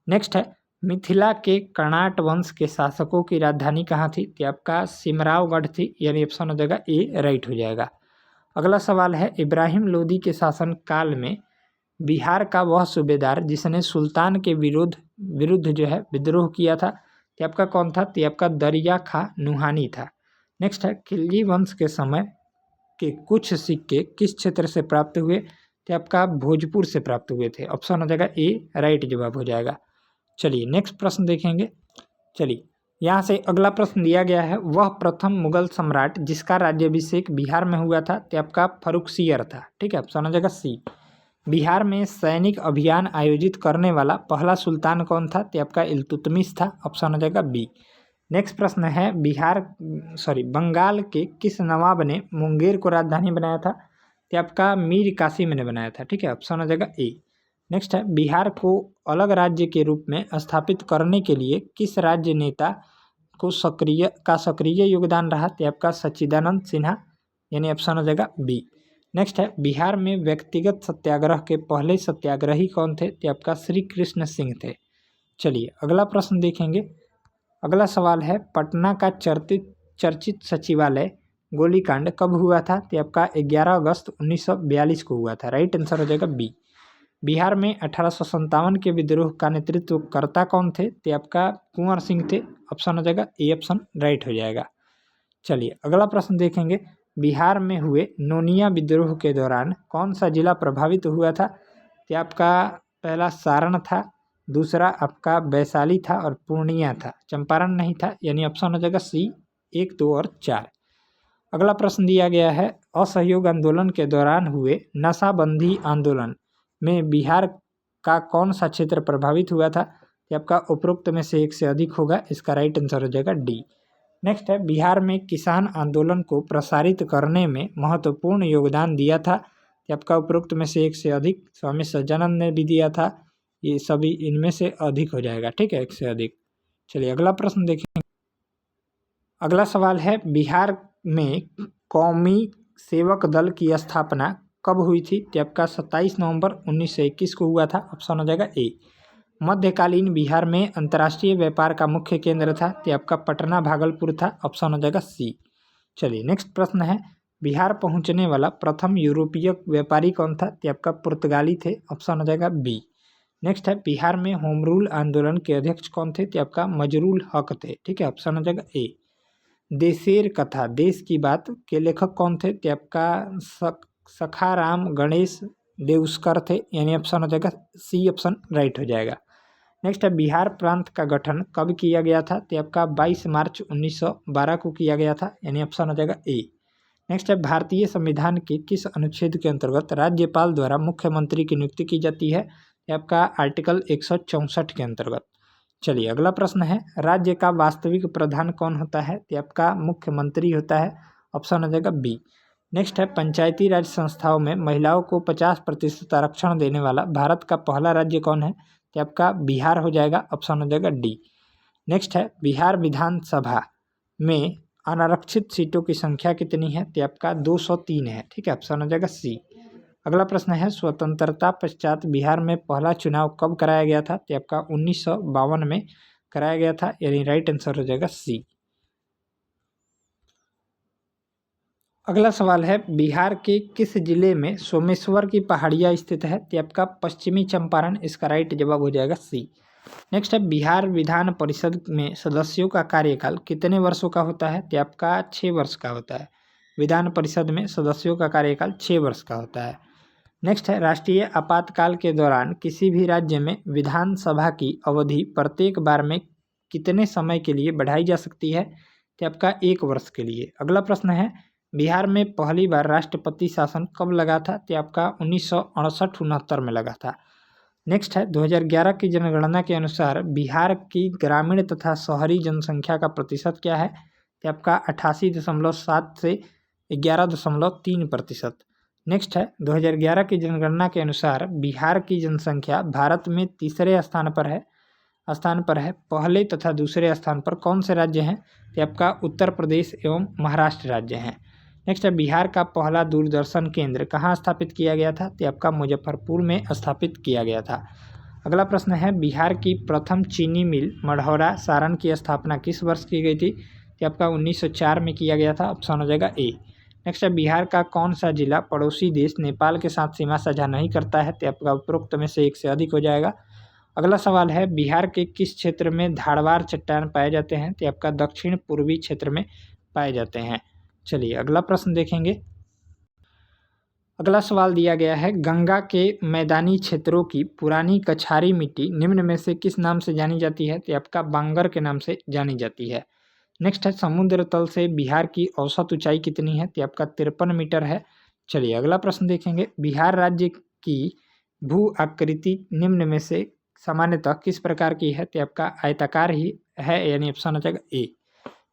नेक्स्ट है, मिथिला के कर्णाट वंश के शासकों की राजधानी कहाँ थी? तो आपका सिमरावगढ़ थी, यानी ऑप्शन हो जाएगा ए राइट हो जाएगा। अगला सवाल है, इब्राहिम लोदी के शासन काल में बिहार का वह सूबेदार जिसने सुल्तान के विरुद्ध जो है विद्रोह किया था, तो आपका कौन था? तो आपका दरिया खा नुहानी था। नेक्स्ट है, खिलजी वंश के समय के कुछ सिक्के किस क्षेत्र से प्राप्त हुए? तो आपका भोजपुर से प्राप्त हुए थे। ऑप्शन हो जाएगा ए राइट जवाब हो जाएगा। चलिए नेक्स्ट प्रश्न देखेंगे। चलिए यहाँ से अगला प्रश्न दिया गया है, वह प्रथम मुगल सम्राट जिसका राज्याभिषेक बिहार में हुआ था? तो आपका फर्रुखसियर था। ठीक है, ऑप्शन हो जाएगा सी। बिहार में सैनिक अभियान आयोजित करने वाला पहला सुल्तान कौन था? तो आपका इल्तुतमिश था। ऑप्शन हो जाएगा बी। नेक्स्ट प्रश्न है, बंगाल के किस नवाब ने मुंगेर को राजधानी बनाया था? तो आपका मीर कासिम ने बनाया था। ठीक है, ऑप्शन हो जाएगा ए। नेक्स्ट है, बिहार को अलग राज्य के रूप में स्थापित करने के लिए किस राज्य नेता को सक्रिय योगदान रहा? तो आपका सच्चिदानंद सिन्हा, यानी ऑप्शन हो जाएगा बी। नेक्स्ट है, बिहार में व्यक्तिगत सत्याग्रह के पहले सत्याग्रही कौन थे? तो आपका श्री कृष्ण सिंह थे। चलिए अगला प्रश्न देखेंगे। अगला सवाल है, पटना का चर्चित सचिवालय गोलीकांड कब हुआ था? तो आपका 11 अगस्त 1942 को हुआ था। राइट आंसर हो जाएगा बी। बिहार में 1857 के विद्रोह का नेतृत्व करता कौन थे? तो आपका कुंवर सिंह थे। ऑप्शन हो जाएगा ए ऑप्शन राइट हो जाएगा। चलिए अगला प्रश्न देखेंगे, बिहार में हुए नोनिया विद्रोह के दौरान कौन सा जिला प्रभावित हुआ था? तो आपका पहला सारण था, दूसरा आपका वैशाली था और पूर्णिया था, चंपारण नहीं था, यानी ऑप्शन हो जाएगा सी 1, 2 और 4। अगला प्रश्न दिया गया है, असहयोग आंदोलन के दौरान हुए नशाबंदी आंदोलन में बिहार का कौन सा क्षेत्र प्रभावित हुआ था? तो आपका उपरोक्त में से एक से अधिक होगा, इसका राइट आंसर हो जाएगा डी। नेक्स्ट है, बिहार में किसान आंदोलन को प्रसारित करने में महत्वपूर्ण योगदान दिया था? तो आपका उपरोक्त में से एक से अधिक, स्वामी सज्जानंद ने भी दिया था, ये सभी इनमें से अधिक हो जाएगा। ठीक है, एक से अधिक। चलिए अगला प्रश्न देखेंगे। अगला सवाल है, बिहार में कौमी सेवक दल की स्थापना कब हुई थी? तो आपका 27 नवंबर 1921 को हुआ था। ऑप्शन हो जाएगा ए। मध्यकालीन बिहार में अंतर्राष्ट्रीय व्यापार का मुख्य केंद्र था? तो आपका पटना भागलपुर था। ऑप्शन हो जाएगा सी। चलिए नेक्स्ट प्रश्न है, बिहार पहुंचने वाला प्रथम यूरोपीय व्यापारी कौन था? तो आपका पुर्तगाली थे। ऑप्शन हो जाएगा बी। नेक्स्ट है, बिहार में होम रूल आंदोलन के अध्यक्ष कौन थे? तो आपका मजरूल हक थे। ठीक है, ऑप्शन हो जाएगा ए। देशेर कथा देश की बात के लेखक कौन थे? तो आपका सखाराम गणेश देउस्कर थे, यानी ऑप्शन हो जाएगा सी ऑप्शन राइट हो जाएगा। नेक्स्ट है बिहार प्रांत का गठन कब किया गया था, तो आपका 22 मार्च 1912 को किया गया था, यानी ऑप्शन हो जाएगा ए। नेक्स्ट है भारतीय संविधान के किस अनुच्छेद के अंतर्गत राज्यपाल द्वारा मुख्यमंत्री की नियुक्ति की जाती है, ये आपका आर्टिकल 164 के अंतर्गत। चलिए अगला प्रश्न है, राज्य का वास्तविक प्रधान कौन होता है, तो आपका मुख्यमंत्री होता है, ऑप्शन हो जाएगा बी। नेक्स्ट है पंचायती राज संस्थाओं में महिलाओं को 50% आरक्षण देने वाला भारत का पहला राज्य कौन है, तो आपका बिहार हो जाएगा, ऑप्शन हो जाएगा डी। नेक्स्ट है बिहार विधानसभा में अनारक्षित सीटों की संख्या कितनी है, तो आपका 203 है, ठीक है, ऑप्शन हो जाएगा सी। अगला प्रश्न है स्वतंत्रता पश्चात बिहार में पहला चुनाव कब कराया गया था, तो आपका 1952 में कराया गया था, यानी राइट आंसर हो जाएगा सी। अगला सवाल है बिहार के किस जिले में सोमेश्वर की पहाड़ियाँ स्थित है, तो आपका पश्चिमी चंपारण, इसका राइट जवाब हो जाएगा सी। नेक्स्ट है बिहार विधान परिषद में सदस्यों का कार्यकाल कितने वर्षों का होता है, तो आपका 6 वर्ष का होता है। विधान परिषद में सदस्यों का कार्यकाल 6 वर्ष का होता है। नेक्स्ट है राष्ट्रीय आपातकाल के दौरान किसी भी राज्य में विधानसभा की अवधि प्रत्येक बार में कितने समय के लिए बढ़ाई जा सकती है, तो आपका 1 वर्ष के लिए। अगला प्रश्न है बिहार में पहली बार राष्ट्रपति शासन कब लगा था, तो आपका 1968-69 में लगा था। नेक्स्ट है 2011 की जनगणना के अनुसार बिहार की ग्रामीण तथा शहरी जनसंख्या का प्रतिशत क्या है, तो आपका 88.7 से 11.3%। नेक्स्ट है 2011 की जनगणना के अनुसार बिहार की जनसंख्या भारत में तीसरे स्थान पर है। पहले तथा दूसरे स्थान पर कौन से राज्य हैं, तो आपका उत्तर प्रदेश एवं महाराष्ट्र राज्य हैं। नेक्स्ट है बिहार का पहला दूरदर्शन केंद्र कहाँ स्थापित किया गया था, तो आपका मुजफ्फरपुर में स्थापित किया गया था। अगला प्रश्न है बिहार की प्रथम चीनी मिल मढ़ौरा सारण की स्थापना किस वर्ष की गई थी, तो आपका 1904 में किया गया था, ऑप्शन हो जाएगा ए। नेक्स्ट है बिहार का कौन सा जिला पड़ोसी देश नेपाल के साथ सीमा साझा नहीं करता है, तो आपका उपरोक्त में से एक से अधिक हो जाएगा। अगला सवाल है बिहार के किस क्षेत्र में धारवाड़ चट्टान पाए जाते हैं, तो आपका दक्षिण पूर्वी क्षेत्र में पाए जाते हैं। चलिए अगला प्रश्न देखेंगे। अगला सवाल दिया गया है गंगा के मैदानी क्षेत्रों की पुरानी कछारी मिट्टी निम्न में से किस नाम से जानी जाती है, तो आपका बांगर के नाम से जानी जाती है। नेक्स्ट है समुद्र तल से बिहार की औसत ऊंचाई कितनी है, तो आपका 53 मीटर है। चलिए अगला प्रश्न देखेंगे बिहार राज्य की भू आकृति निम्न में से सामान्यतः किस प्रकार की है, तो आपका आयताकार ही है, यानी ऑप्शन हो जाएगा ए।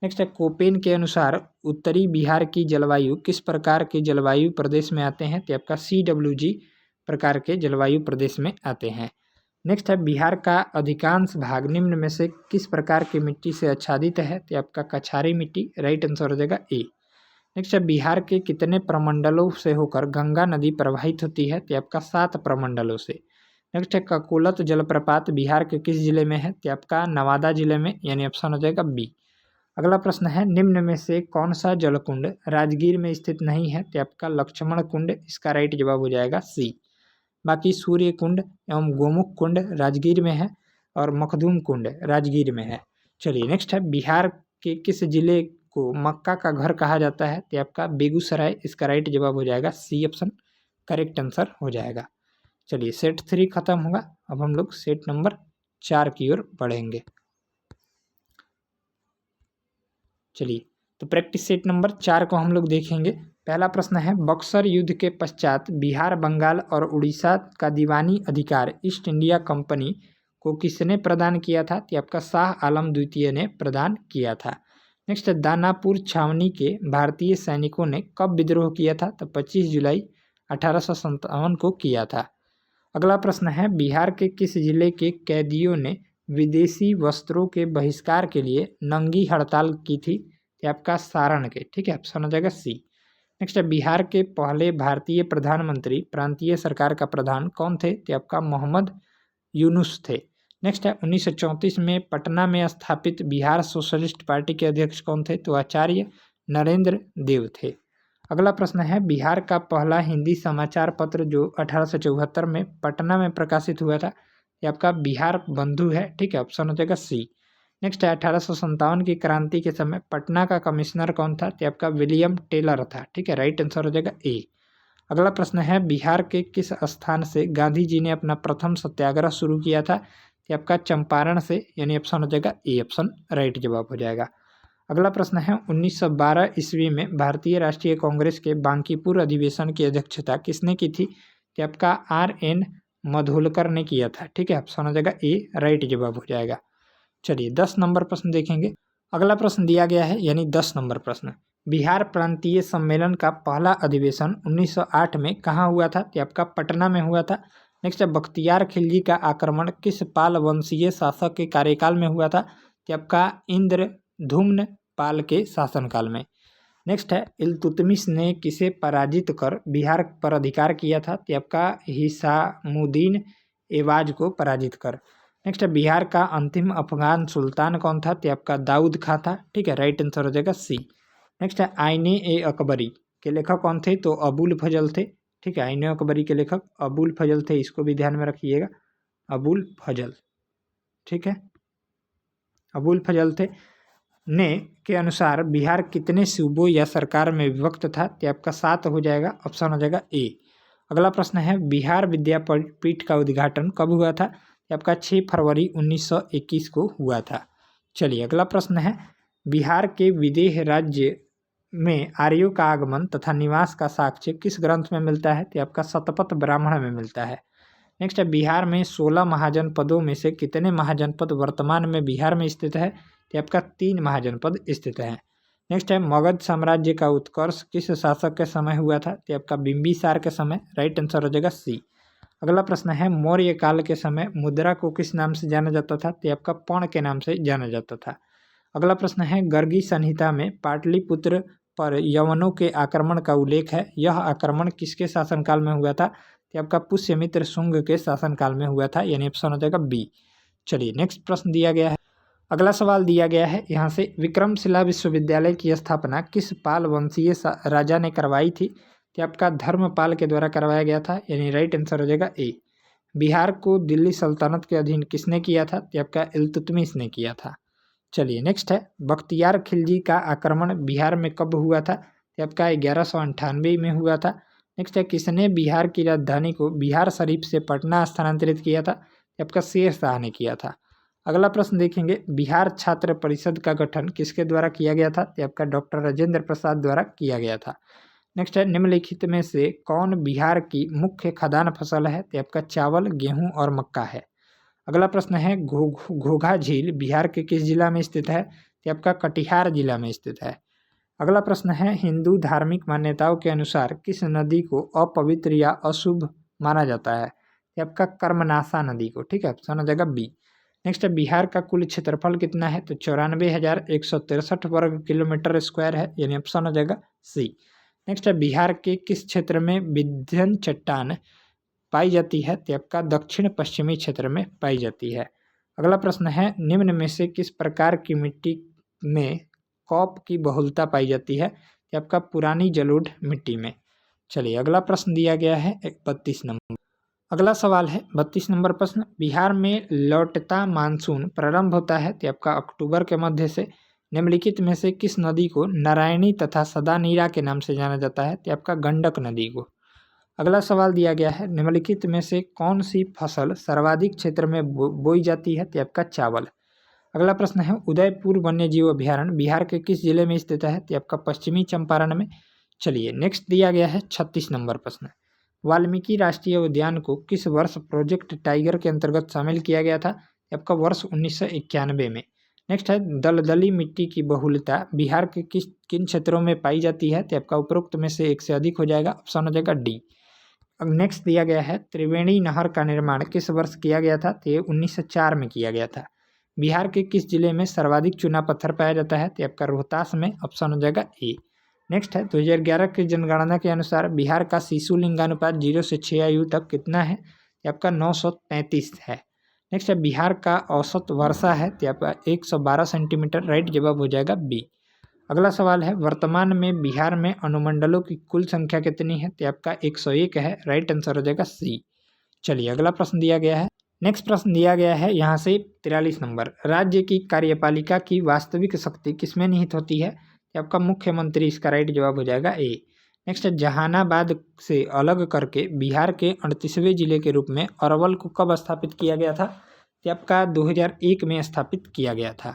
नेक्स्ट है कोपेन के अनुसार उत्तरी बिहार की जलवायु किस प्रकार के जलवायु प्रदेश में आते हैं, तो आपका CWG प्रकार के जलवायु प्रदेश में आते हैं। नेक्स्ट है बिहार का अधिकांश भाग निम्न में से किस प्रकार की मिट्टी से आच्छादित है, तो आपका कछारी मिट्टी, राइट आंसर हो जाएगा ए। नेक्स्ट है बिहार के कितने प्रमंडलों से होकर गंगा नदी प्रवाहित होती है, तो आपका 7 प्रमंडलों से। नेक्स्ट है ककोलत जलप्रपात बिहार के किस जिले में है, तो आपका नवादा जिले में, यानी ऑप्शन हो जाएगा बी। अगला प्रश्न है निम्न में से कौन सा जलकुंड राजगीर में स्थित नहीं है, तो आपका लक्ष्मण कुंड, इसका राइट जवाब हो जाएगा सी। बाकी सूर्य कुंड एवं गोमुख कुंड राजगीर में है और मखदूम कुंड राजगीर में है। चलिए नेक्स्ट है बिहार के किस जिले को मक्का का घर कहा जाता है, तो आपका बेगूसराय, इसका राइट जवाब हो जाएगा सी ऑप्शन करेक्ट आंसर हो जाएगा। चलिए सेट 3 खत्म होगा, अब हम लोग सेट नंबर 4 की ओर बढ़ेंगे। चलिए तो प्रैक्टिस सेट नंबर 4 को हम लोग देखेंगे। पहला प्रश्न है बक्सर युद्ध के पश्चात बिहार, बंगाल और उड़ीसा का दीवानी अधिकार ईस्ट इंडिया कंपनी को किसने प्रदान किया था, तो आपका शाह आलम द्वितीय ने प्रदान किया था। नेक्स्ट है दानापुर छावनी के भारतीय सैनिकों ने कब विद्रोह किया था, तो 25 जुलाई 1857 को किया था। अगला प्रश्न है बिहार के किस जिले के कैदियों ने विदेशी वस्त्रों के बहिष्कार के लिए नंगी हड़ताल की थी, तो आपका सारण के, ठीक है, ऑप्शन हो जाएगा सी। नेक्स्ट है बिहार के पहले भारतीय प्रधानमंत्री प्रांतीय सरकार का प्रधान कौन थे, तो आपका मोहम्मद यूनुस थे। नेक्स्ट है 1934 में पटना में स्थापित बिहार सोशलिस्ट पार्टी के अध्यक्ष कौन थे, तो आचार्य नरेंद्र देव थे। अगला प्रश्न है बिहार का पहला हिंदी समाचार पत्र जो 1874 में पटना में प्रकाशित हुआ था, ये आपका बिहार बंधु है, ठीक है, ऑप्शन हो जाएगा सी। नेक्स्ट है 1857 की क्रांति के समय पटना का कमिश्नर कौन था, तो आपका विलियम टेलर था, ठीक है, राइट आंसर हो जाएगा ए। अगला प्रश्न है बिहार के किस स्थान से गांधी जी ने अपना प्रथम सत्याग्रह शुरू किया था? ये आपका चंपारण से, यानी ऑप्शन हो जाएगा ए ऑप्शन राइट जवाब हो जाएगा। अगला प्रश्न है 1912 ईस्वी में भारतीय राष्ट्रीय कांग्रेस के बांकीपुर अधिवेशन की अध्यक्षता किसने की थी? कि आपका RN मधुलकर ने किया था। ठीक है, ऑप्शन हो जाएगा ए राइट जवाब हो जाएगा। चलिए 10 नंबर प्रश्न देखेंगे। अगला प्रश्न दिया गया है यानी 10 नंबर प्रश्न, बिहार प्रांतीय सम्मेलन का पहला अधिवेशन 1908 में कहाँ हुआ था? कि आपका पटना में हुआ था। नेक्स्ट है बख्तियार खिलजी का आक्रमण किस पाल वंशीय शासक के कार्यकाल में हुआ था? कि आपका इंद्रधुम्न पाल के शासनकाल में। नेक्स्ट है इल्तुतमिश ने किसे पराजित कर बिहार पर अधिकार किया था? कि आपका हिसामुद्दीन एवाज को पराजित कर। नेक्स्ट है बिहार का अंतिम अफगान सुल्तान कौन था? तो आपका दाऊद खां था। ठीक है, राइट आंसर हो जाएगा सी। नेक्स्ट है आईने ए अकबरी के लेखक कौन थे? तो अबुल फजल थे। ठीक है, आईने अकबरी के लेखक अबुल फजल थे, इसको भी ध्यान में रखिएगा, अबुल फजल। ठीक है, अबुल फजल थे। ने के अनुसार बिहार कितने सूबों या सरकार में विभक्त था? तो आपका 7 हो जाएगा, ऑप्शन हो जाएगा ए। अगला प्रश्न है बिहार विद्यापीठ का उद्घाटन कब हुआ था? आपका 6 फरवरी 1921 को हुआ था। चलिए अगला प्रश्न है बिहार के विदेह राज्य में आर्यों का आगमन तथा निवास का साक्ष्य किस ग्रंथ में मिलता है? तो आपका शतपथ ब्राह्मण में मिलता है। नेक्स्ट है बिहार में 16 महाजनपदों में से कितने महाजनपद वर्तमान में बिहार में स्थित है? तो आपका 3 महाजनपद स्थित है। नेक्स्ट है मगध साम्राज्य का उत्कर्ष किस शासक के समय हुआ था? तो आपका बिंबिसार के समय, राइट आंसर हो जाएगा सी। अगला प्रश्न है मौर्य काल के समय मुद्रा को किस नाम से जाना जाता था? तो आपका पर्ण के नाम से जाना जाता था। अगला प्रश्न है गर्गी संहिता में पाटलिपुत्र पर यवनों के आक्रमण का उल्लेख है, यह आक्रमण किसके शासनकाल में हुआ था? तो आपका पुष्यमित्र शुंग के शासनकाल में हुआ था, यानी ऑप्शन हो जाएगा बी। चलिए नेक्स्ट प्रश्न दिया गया है। अगला सवाल दिया गया है यहाँ से विक्रमशिला विश्वविद्यालय की स्थापना किस पाल वंशीय राजा ने करवाई थी? तो आपका धर्मपाल के द्वारा करवाया गया था, यानी राइट आंसर हो जाएगा ए। बिहार को दिल्ली सल्तनत के अधीन किसने किया था? तो आपका इल्तुतमिश ने किया था। चलिए नेक्स्ट है बख्तियार खिलजी का आक्रमण बिहार में कब हुआ था? तो आपका 1198 में हुआ था। नेक्स्ट है किसने बिहार की राजधानी को बिहार शरीफ से पटना स्थानांतरित किया था? तो आपका शेर शाह ने किया था। अगला प्रश्न देखेंगे बिहार छात्र परिषद का गठन किसके द्वारा किया गया था? तो आपका डॉक्टर राजेंद्र प्रसाद द्वारा किया गया था। नेक्स्ट है निम्नलिखित में से कौन बिहार की मुख्य खाद्यान्न फसल है? तो आपका चावल, गेहूं और मक्का है। अगला प्रश्न है घोघा झील बिहार के किस जिला में स्थित है? तो आपका कटिहार जिला में स्थित है। अगला प्रश्न है हिंदू धार्मिक मान्यताओं के अनुसार किस नदी को अपवित्र या अशुभ माना जाता है? तो आपका कर्मनाशा नदी को। ठीक है, ऑप्शन हो जाएगा बी। नेक्स्ट है बिहार का कुल क्षेत्रफल कितना है? तो 94,163 वर्ग किलोमीटर स्क्वायर है, यानी ऑप्शन हो जाएगा सी। नेक्स्ट है बिहार के किस क्षेत्र में विंध्य चट्टान पाई जाती है? तो आपका दक्षिण पश्चिमी क्षेत्र में पाई जाती है। अगला प्रश्न है निम्न में से किस प्रकार की मिट्टी में कॉप की बहुलता पाई जाती है? तो आपका पुरानी जलोढ़ मिट्टी में। चलिए अगला प्रश्न दिया गया है 32 नंबर। अगला सवाल है 32 नंबर प्रश्न बिहार में लौटता मानसून प्रारंभ होता है? तो आपका अक्टूबर के मध्य से। निम्नलिखित में से किस नदी को नारायणी तथा सदानीरा के नाम से जाना जाता है? तो आपका गंडक नदी को। अगला सवाल दिया गया है निम्नलिखित में से कौन सी फसल सर्वाधिक क्षेत्र में बोई जाती है? तो आपका चावल। अगला प्रश्न है उदयपुर वन्यजीव अभ्यारण्य बिहार के किस जिले में स्थित है? तो आपका पश्चिमी चंपारण में। चलिए नेक्स्ट दिया गया है 36 नंबर प्रश्न वाल्मीकि राष्ट्रीय उद्यान को किस वर्ष प्रोजेक्ट टाइगर के अंतर्गत शामिल किया गया था? आपका वर्ष 1991 में। नेक्स्ट है दलदली मिट्टी की बहुलता बिहार के किन क्षेत्रों में पाई जाती है? तो आपका उपरोक्त में से एक से अधिक हो जाएगा, ऑप्शन हो जाएगा डी। अब नेक्स्ट दिया गया है त्रिवेणी नहर का निर्माण किस वर्ष किया गया था? तो ये 1904 में किया गया था। बिहार के किस जिले में सर्वाधिक चूना पत्थर पाया जाता है? तो आपका रोहतास में, ऑप्शन हो जाएगा ए। नेक्स्ट है 2011 की जनगणना के अनुसार बिहार का शिशु लिंगानुपात 0 से 6 आयु तक कितना है? तो आपका 933 है। नेक्स्ट है बिहार का औसत वर्षा है? तो आपका 112 सेंटीमीटर, राइट जवाब हो जाएगा बी। अगला सवाल है वर्तमान में बिहार में अनुमंडलों की कुल संख्या कितनी है? तो आपका 101 है, राइट आंसर हो जाएगा सी। चलिए अगला प्रश्न दिया गया है। नेक्स्ट प्रश्न दिया गया है यहाँ से 43 नंबर राज्य की कार्यपालिका की वास्तविक शक्ति किसमें निहित होती है? तो आपका मुख्यमंत्री इसका राइट जवाब हो जाएगा ए। नेक्स्ट है जहानाबाद से अलग करके बिहार के 38वें जिले के रूप में अरवल को कब स्थापित किया गया था? तो आपका 2001 में स्थापित किया गया था।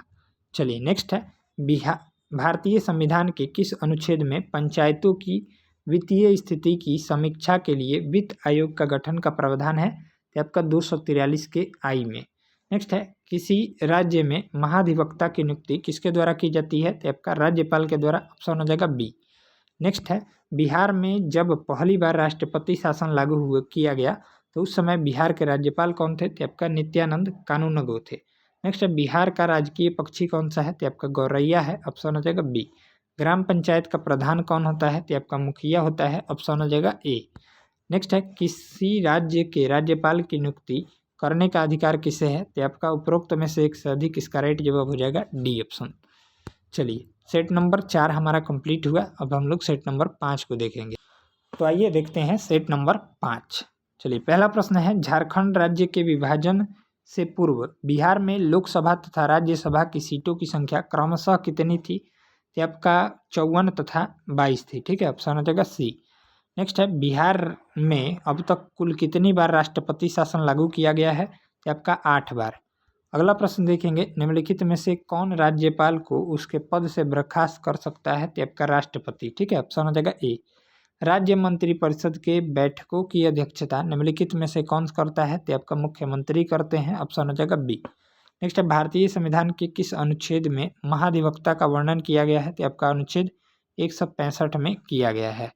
चलिए नेक्स्ट है बिहार भारतीय संविधान के किस अनुच्छेद में पंचायतों की वित्तीय स्थिति की समीक्षा के लिए वित्त आयोग का गठन का प्रावधान है? तो आपका 243 के आई में। नेक्स्ट है किसी राज्य में महाधिवक्ता की नियुक्ति किसके द्वारा की जाती है? तो आपका राज्यपाल के द्वारा। ऑप्शन हो जाएगा बी। नेक्स्ट है बिहार में जब पहली बार राष्ट्रपति शासन लागू किया गया तो उस समय बिहार के राज्यपाल कौन थे? तो आपका नित्यानंद कानूनगो थे। नेक्स्ट है बिहार का राजकीय पक्षी कौन सा है? तो आपका गौरैया है। ऑप्शन हो जाएगा बी। ग्राम पंचायत का प्रधान कौन होता है? तो आपका मुखिया होता है। ऑप्शन हो जाएगा ए। नेक्स्ट है किसी राज्य के राज्यपाल की नियुक्ति करने का अधिकार किसे है? तो आपका उपरोक्त में से एक से अधिक, इसका राइट जवाब हो जाएगा डी ऑप्शन। चलिए सेट नंबर 4 हमारा कंप्लीट हुआ। अब हम लोग सेट नंबर 5 को देखेंगे। तो आइए देखते हैं सेट नंबर 5। चलिए पहला प्रश्न है झारखंड राज्य के विभाजन से पूर्व बिहार में लोकसभा तथा राज्यसभा की सीटों की संख्या क्रमशः कितनी थी? तो आपका 54 तथा 22 थी। ठीक है, ऑप्शन हो जाएगा सी। नेक्स्ट है बिहार में अब तक कुल कितनी बार राष्ट्रपति शासन लागू किया गया है? तो आपका 8 बार। अगला प्रश्न देखेंगे निम्नलिखित में से कौन राज्यपाल को उसके पद से बर्खास्त कर सकता है? तो आपका राष्ट्रपति। ठीक है, ऑप्शन हो जाएगा ए। राज्य मंत्रिपरिषद के बैठकों की अध्यक्षता निम्नलिखित में से कौन करता है? तो आपका मुख्यमंत्री करते हैं। ऑप्शन हो जाएगा बी। नेक्स्ट है भारतीय संविधान के किस अनुच्छेद में महाधिवक्ता का वर्णन किया गया है? तो आपका अनुच्छेद 165 में किया गया है।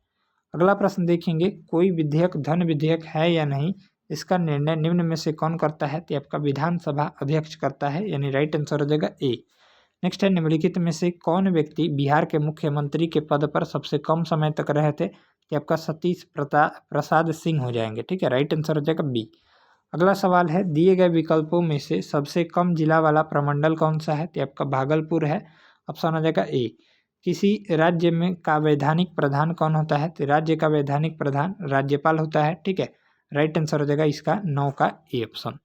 अगला प्रश्न देखेंगे कोई विधेयक धन विधेयक है या नहीं, इसका निर्णय निम्न में से कौन करता है? तो आपका विधानसभा अध्यक्ष करता है, यानी राइट आंसर हो जाएगा ए। नेक्स्ट है निम्नलिखित में से कौन व्यक्ति बिहार के मुख्यमंत्री के पद पर सबसे कम समय तक रहे थे? तो आपका सतीश प्रसाद सिंह हो जाएंगे। ठीक है, राइट आंसर हो जाएगा बी। अगला सवाल है दिए गए विकल्पों में से सबसे कम जिला वाला प्रमंडल कौन सा है? तो आपका भागलपुर है। ऑप्शन हो जाएगा ए। किसी राज्य में का वैधानिक प्रधान कौन होता है? तो राज्य का वैधानिक प्रधान राज्यपाल होता है। ठीक है, राइट आंसर हो जाएगा इसका 9 का ए ऑप्शन।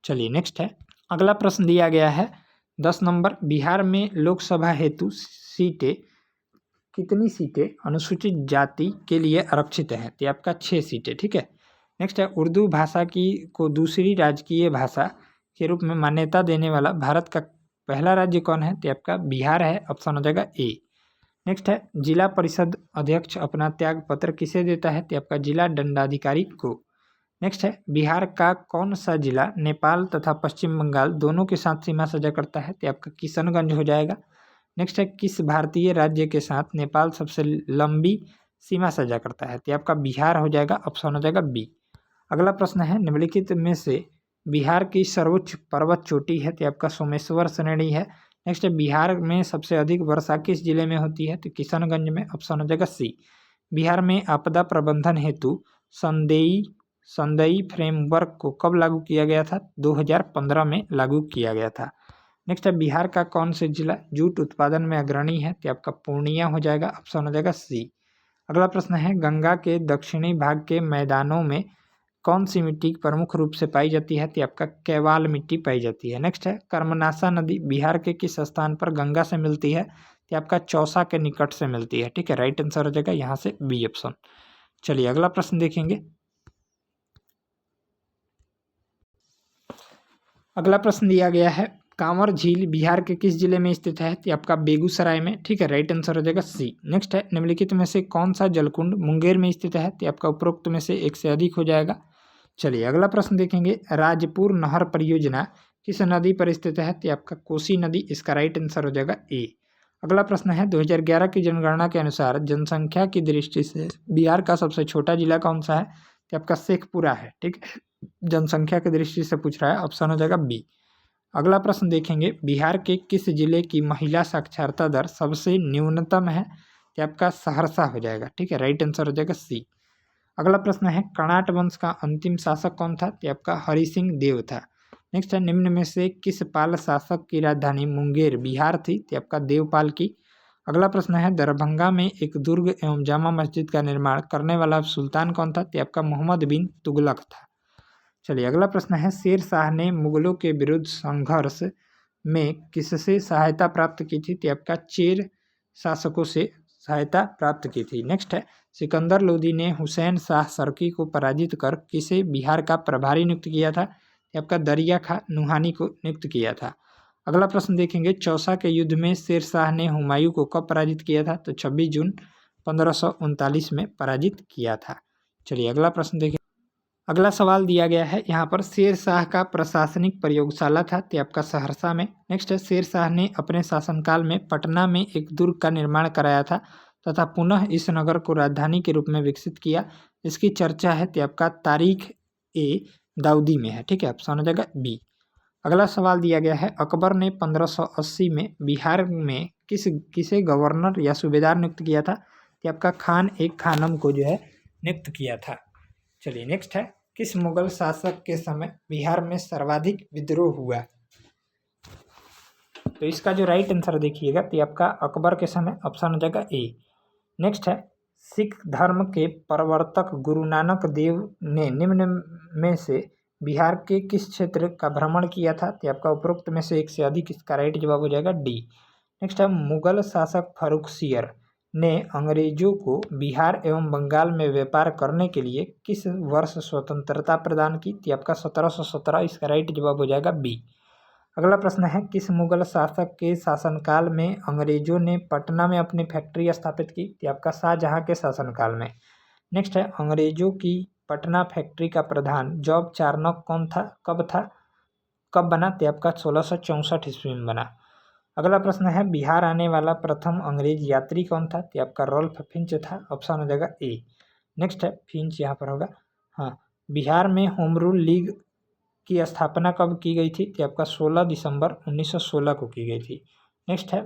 चलिए नेक्स्ट है अगला प्रश्न दिया गया है 10 नंबर बिहार में लोकसभा हेतु सीटें कितनी सीटें अनुसूचित जाति के लिए आरक्षित हैं? तो आपका 6 सीटें। ठीक है, नेक्स्ट है उर्दू भाषा की को दूसरी राजकीय भाषा के रूप में मान्यता देने वाला भारत का पहला राज्य कौन है? तो आपका बिहार है। ऑप्शन हो जाएगा ए। नेक्स्ट है जिला परिषद अध्यक्ष अपना त्याग पत्र किसे देता है? तो आपका जिला दंडाधिकारी को। नेक्स्ट है बिहार का कौन सा जिला नेपाल तथा पश्चिम बंगाल दोनों के साथ सीमा साझा करता है? तो आपका किशनगंज हो जाएगा। नेक्स्ट है किस भारतीय राज्य के साथ नेपाल सबसे लंबी सीमा साझा करता है? तो आपका बिहार हो जाएगा। ऑप्शन हो जाएगा बी। अगला प्रश्न है निम्नलिखित में से बिहार की सर्वोच्च पर्वत चोटी है? तो आपका सोमेश्वर श्रेणी है। नेक्स्ट है बिहार में सबसे अधिक वर्षा किस जिले में होती है? तो किशनगंज में। ऑप्शन हो जाएगा सी। बिहार में आपदा प्रबंधन हेतु संदई फ्रेमवर्क को कब लागू किया गया था? 2015 में लागू किया गया था। नेक्स्ट है बिहार का कौन से जिला जूट उत्पादन में अग्रणी है? तो आपका पूर्णिया हो जाएगा। ऑप्शन हो जाएगा सी। अगला प्रश्न है गंगा के दक्षिणी भाग के मैदानों में कौन सी मिट्टी प्रमुख रूप से पाई जाती है? तो आपका कैवाल मिट्टी पाई जाती है। नेक्स्ट है कर्मनाशा नदी बिहार के किस स्थान पर गंगा से मिलती है? तो आपका चौसा के निकट से मिलती है। ठीक है, राइट आंसर हो जाएगा यहाँ से बी ऑप्शन। चलिए अगला प्रश्न देखेंगे। अगला प्रश्न दिया गया है कांवर झील बिहार के किस जिले में स्थित है? तो आपका बेगूसराय में। ठीक है, राइट आंसर हो जाएगा सी। नेक्स्ट है निम्नलिखित में से कौन सा जलकुंड मुंगेर में स्थित है? तो आपका उपरोक्त में से एक से अधिक हो जाएगा। चलिए अगला प्रश्न देखेंगे राजपुर नहर परियोजना किस नदी पर स्थित है? तो आपका कोसी नदी, इसका राइट आंसर हो जाएगा ए। अगला प्रश्न है 2011 की जनगणना के अनुसार जनसंख्या की दृष्टि से बिहार का सबसे छोटा जिला कौन सा है? तो आपका शेखपुरा है। ठीक है, जनसंख्या की दृष्टि से पूछ रहा है। ऑप्शन हो जाएगा बी। अगला प्रश्न देखेंगे बिहार के किस जिले की महिला साक्षरता दर सबसे न्यूनतम है? तो आपका सहरसा हो जाएगा। ठीक है, राइट आंसर हो जाएगा सी। अगला प्रश्न है कर्णाट वंश का अंतिम शासक कौन था? तो आपका हरि सिंह देव था। नेक्स्ट है निम्न में से किस पाल शासक की राजधानी मुंगेर बिहार थी? तो आपका देवपाल की। अगला प्रश्न है दरभंगा में एक दुर्ग एवं जामा मस्जिद का निर्माण करने वाला सुल्तान कौन था? तो आपका मोहम्मद बिन तुगलक था। चलिए अगला प्रश्न है शेर शाह ने मुगलों के विरुद्ध संघर्ष में किससे सहायता प्राप्त की थी? तो आपका चेर शासकों से सहायता प्राप्त की थी। नेक्स्ट है सिकंदर लोदी ने हुसैन शाह सरकी को पराजित कर किसे बिहार का प्रभारी नियुक्त किया था? आपका दरिया खां नुहानी को नियुक्त किया था। अगला प्रश्न देखेंगे, चौसा के युद्ध में शेर शाह ने हुमायूं को कब पराजित किया था? तो 26 जून 1539 में पराजित किया था। चलिए अगला प्रश्न देखें। अगला सवाल दिया गया है यहाँ पर, शेर शाह का प्रशासनिक प्रयोगशाला था तो आपका सहरसा में। नेक्स्ट है, शेर शाह ने अपने शासनकाल में पटना में एक दुर्ग का निर्माण कराया था तथा पुनः इस नगर को राजधानी के रूप में विकसित किया। इसकी चर्चा है तो आपका तारीख ए दाऊदी में है। ठीक है, ऑप्शन हो जाएगा बी। अगला सवाल दिया गया है, अकबर ने 1580 में बिहार में किसे गवर्नर या सूबेदार नियुक्त किया था? कि आपका खान एक खानम को जो है नियुक्त किया था। चलिए नेक्स्ट है, किस मुगल शासक के समय बिहार में सर्वाधिक विद्रोह हुआ? तो इसका जो राइट आंसर देखिएगा तो आपका अकबर के समय, ऑप्शन हो जाएगा ए। नेक्स्ट है, सिख धर्म के प्रवर्तक गुरु नानक देव ने निम्न में से बिहार के किस क्षेत्र का भ्रमण किया था? तो आपका उपरोक्त में से एक से अधिक, इसका राइट जवाब हो जाएगा डी। नेक्स्ट है, मुगल शासक फर्रुखसियर ने अंग्रेजों को बिहार एवं बंगाल में व्यापार करने के लिए किस वर्ष स्वतंत्रता प्रदान की? तो आपका 1717, इसका राइट जवाब हो जाएगा बी। अगला प्रश्न है, किस मुगल शासक के शासनकाल में अंग्रेजों ने पटना में अपनी फैक्ट्री स्थापित की? तो आपका शाहजहां के शासनकाल में। नेक्स्ट है, अंग्रेजों की पटना फैक्ट्री का प्रधान जॉब चार्नक कौन था, कब बना? तो आपका 1664 ईस्वी में बना। अगला प्रश्न है, बिहार आने वाला प्रथम अंग्रेज यात्री कौन था? तो आपका रॉल्फ फिंच था, ऑप्शन हो जाएगा ए। नेक्स्ट है, फिंच यहाँ पर होगा। हाँ, बिहार में होम रूल लीग की स्थापना कब की गई थी? तो आपका 16 दिसंबर 1916 को की गई थी। नेक्स्ट है,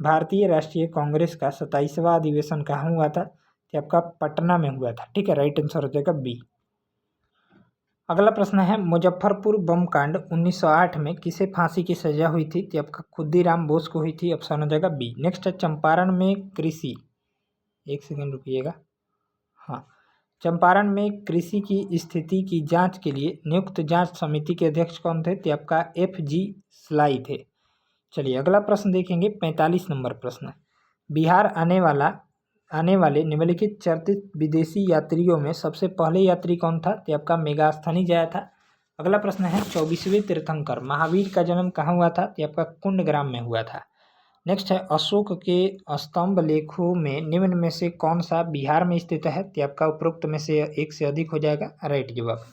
भारतीय राष्ट्रीय कांग्रेस का 27वां अधिवेशन कहाँ हुआ था? तो आपका पटना में हुआ था। ठीक है, राइट आंसर हो जाएगा बी। अगला प्रश्न है, मुजफ्फरपुर बम कांड 1908 में किसे फांसी की सजा हुई थी? तो आपका खुदीराम बोस को हुई थी, ऑप्शन हो जाएगा बी। नेक्स्ट है, चंपारण में कृषि, एक सेकेंड रुकिएगा। हाँ, चंपारण में कृषि की स्थिति की जांच के लिए नियुक्त जांच समिति के अध्यक्ष कौन थे? तो आपका FG स्लाई थे। चलिए अगला प्रश्न देखेंगे, 45 नंबर प्रश्न। बिहार आने वाले निम्नलिखित चर्चित विदेशी यात्रियों में सबसे पहले यात्री कौन था? तो आपका मेगास्थनीज आया था। अगला प्रश्न है, 24वें तीर्थंकर महावीर का जन्म कहाँ हुआ था? तो आपका कुंडग्राम में हुआ था। नेक्स्ट है, अशोक के स्तंभ लेखों में निम्न में से कौन सा बिहार में स्थित है? तो आपका उपरोक्त में से एक से अधिक हो जाएगा, राइट जवाब।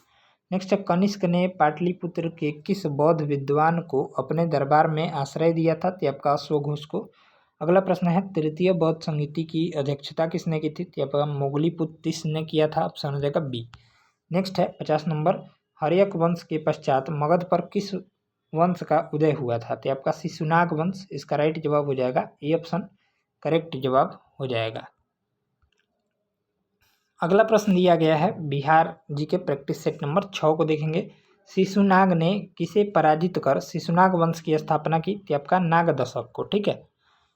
नेक्स्ट है, कनिष्क ने पाटलिपुत्र के किस बौद्ध विद्वान को अपने दरबार में आश्रय दिया था? तो आपका अश्वघोष को। अगला प्रश्न है, तृतीय बौद्ध संगीति की अध्यक्षता किसने की थी? तो आपका मोगलीपुत्तिस ने किया था, ऑप्शन हो जाएगा बी। नेक्स्ट है 50 नंबर, हर्यक वंश के पश्चात मगध पर किस वंश का उदय हुआ था? तो आपका शिशुनाग वंश, इसका राइट जवाब हो जाएगा ए ऑप्शन, करेक्ट जवाब हो जाएगा। अगला प्रश्न दिया गया है बिहार जी के प्रैक्टिस सेट नंबर 6 को देखेंगे। शिशुनाग ने किसे पराजित कर शिशुनाग वंश की स्थापना की? तो आपका नाग दशक को। ठीक है,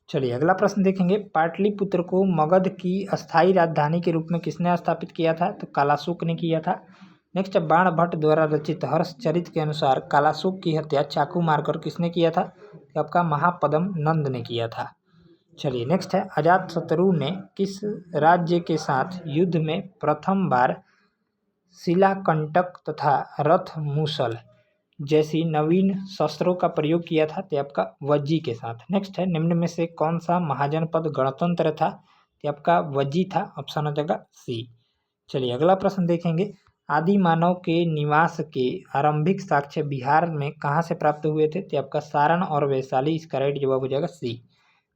चलिए अगला प्रश्न देखेंगे, पाटलिपुत्र को मगध की अस्थायी राजधानी के रूप में किसने स्थापित किया था? तो कालाशोक ने किया था। नेक्स्ट, बाणभट्ट द्वारा रचित हर्षचरित के अनुसार कालाशोक की हत्या चाकू मारकर किसने किया था? तो आपका महापद्म नंद ने किया था। चलिए नेक्स्ट है, अजातशत्रु ने किस राज्य के साथ युद्ध में प्रथम बार शिलाकंटक तथा रथ मूसल जैसी नवीन शस्त्रों का प्रयोग किया था? तो आपका वज्जी के साथ। नेक्स्ट है, निम्न में से कौन सा महाजनपद गणतंत्र था? तो आपका वज्जी था, ऑप्शन हो जाएगा सी। चलिए अगला प्रश्न देखेंगे, आदि मानव के निवास के आरंभिक साक्ष्य बिहार में कहाँ से प्राप्त हुए थे? तो आपका सारण और वैशाली, इसका राइट जवाब हो जाएगा सी।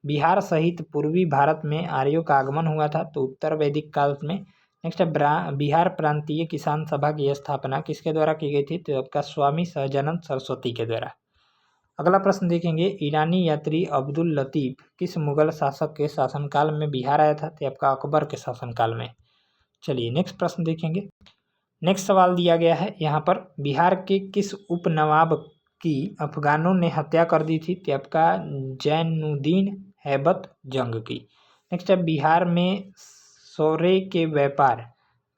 बिहार सहित पूर्वी भारत में आर्यों का आगमन हुआ था, तो उत्तर वैदिक काल में। नेक्स्ट है, बिहार प्रांतीय किसान सभा की स्थापना किसके द्वारा की गई थी? तो आपका स्वामी सहजानंद सरस्वती के द्वारा। अगला प्रश्न देखेंगे, ईरानी यात्री अब्दुल लतीफ किस मुगल शासक के शासनकाल में बिहार आया था? तो आपका अकबर के शासनकाल में। चलिए नेक्स्ट प्रश्न देखेंगे। नेक्स्ट सवाल दिया गया है यहाँ पर, बिहार के किस उपनवाब की अफगानों ने हत्या कर दी थी? तो आपका जैनुद्दीन हैबत जंग की। नेक्स्ट है, बिहार में सौरे के व्यापार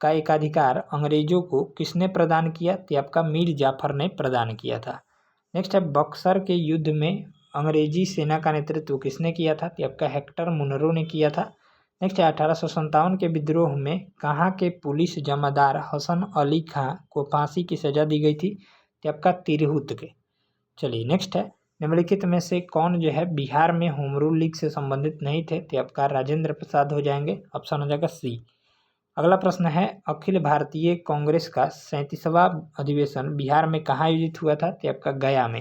का एकाधिकार अंग्रेजों को किसने प्रदान किया? तो आपका मीर जाफर ने प्रदान किया था। नेक्स्ट है, बक्सर के युद्ध में अंग्रेजी सेना का नेतृत्व किसने किया था? तो आपका हेक्टर मुनरो ने किया था। नेक्स्ट है 1857 के विद्रोह में कहाँ के पुलिस जमादार हसन अली खां को फांसी की सजा दी गई थी? तो आपका तिरहुत के। चलिए नेक्स्ट है निम्नलिखित में से कौन जो है बिहार में होम रूल लीग से संबंधित नहीं थे? तो आपका राजेंद्र प्रसाद हो जाएंगे, ऑप्शन हो जाएगा सी। अगला प्रश्न है अखिल भारतीय कांग्रेस का 37वां अधिवेशन बिहार में कहाँ आयोजित हुआ था? तो आपका गया में।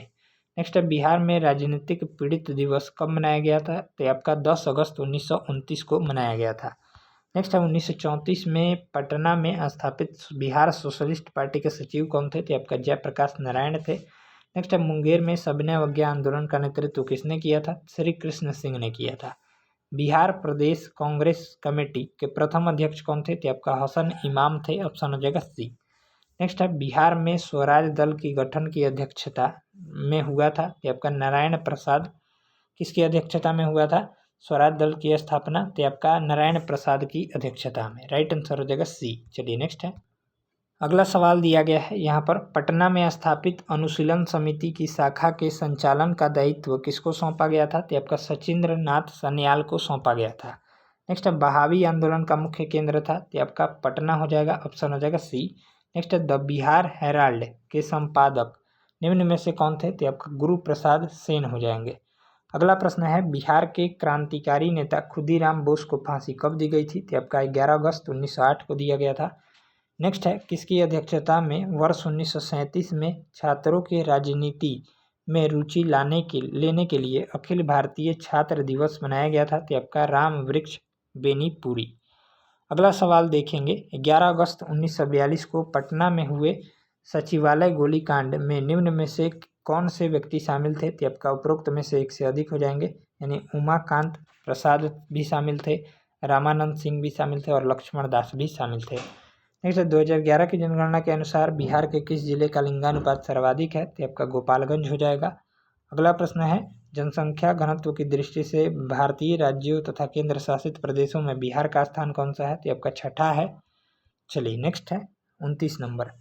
नेक्स्ट है बिहार में राजनीतिक पीड़ित दिवस कब मनाया गया था? तो आपका 10 अगस्त 1929 को मनाया गया था। नेक्स्ट है 1934 में पटना में स्थापित बिहार सोशलिस्ट पार्टी के सचिव कौन थे? तो आपका जयप्रकाश नारायण थे। नेक्स्ट है मुंगेर में सविनय अवज्ञा आंदोलन का नेतृत्व किसने किया था? श्री कृष्ण सिंह ने किया था। बिहार प्रदेश कांग्रेस कमेटी के प्रथम अध्यक्ष कौन थे? तो आपका हसन इमाम थे, ऑप्शन हो जाएगा सी। नेक्स्ट है बिहार में स्वराज दल की गठन की अध्यक्षता में हुआ था? तो आपका नारायण प्रसाद किसकी अध्यक्षता में हुआ था स्वराज दल की स्थापना? तो आपका नारायण प्रसाद की अध्यक्षता में। राइट आंसर हो जाएगा सी। चलिए नेक्स्ट है अगला सवाल दिया गया है यहाँ पर पटना में स्थापित अनुशीलन समिति की शाखा के संचालन का दायित्व किसको सौंपा गया था? तो आपका सचिंद्र नाथ सन्याल को सौंपा गया था। नेक्स्ट है बहावी आंदोलन का मुख्य केंद्र था? तो आपका पटना हो जाएगा, ऑप्शन हो जाएगा सी। नेक्स्ट है द बिहार हेराल्ड के संपादक निम्न में से कौन थे? तो आपका गुरु प्रसाद सेन हो जाएंगे। अगला प्रश्न है बिहार के क्रांतिकारी नेता खुदीराम बोस को फांसी कब दी गई थी? तो आपका 11 अगस्त 1908 को दिया गया था। नेक्स्ट है किसकी अध्यक्षता में वर्ष 1937 में छात्रों के राजनीति में रुचि लेने के लिए अखिल भारतीय छात्र दिवस मनाया गया था? तो आपका राम वृक्ष बेनीपुरी। अगला सवाल देखेंगे 11 अगस्त 1942 को पटना में हुए सचिवालय गोलीकांड में निम्न में से कौन से व्यक्ति शामिल थे? तो आपका उपरोक्त में से एक से अधिक हो जाएंगे, यानी उमाकांत प्रसाद भी शामिल थे, रामानंद सिंह भी शामिल थे और लक्ष्मण दास भी शामिल थे। नेक्स्ट 2011 की जनगणना के अनुसार बिहार के किस जिले का लिंगानुपात सर्वाधिक है? तो आपका गोपालगंज हो जाएगा। अगला प्रश्न है जनसंख्या घनत्व की दृष्टि से भारतीय राज्यों तथा केंद्र शासित प्रदेशों में बिहार का स्थान कौन सा है? तो आपका छठा है। चलिए नेक्स्ट है 29 नंबर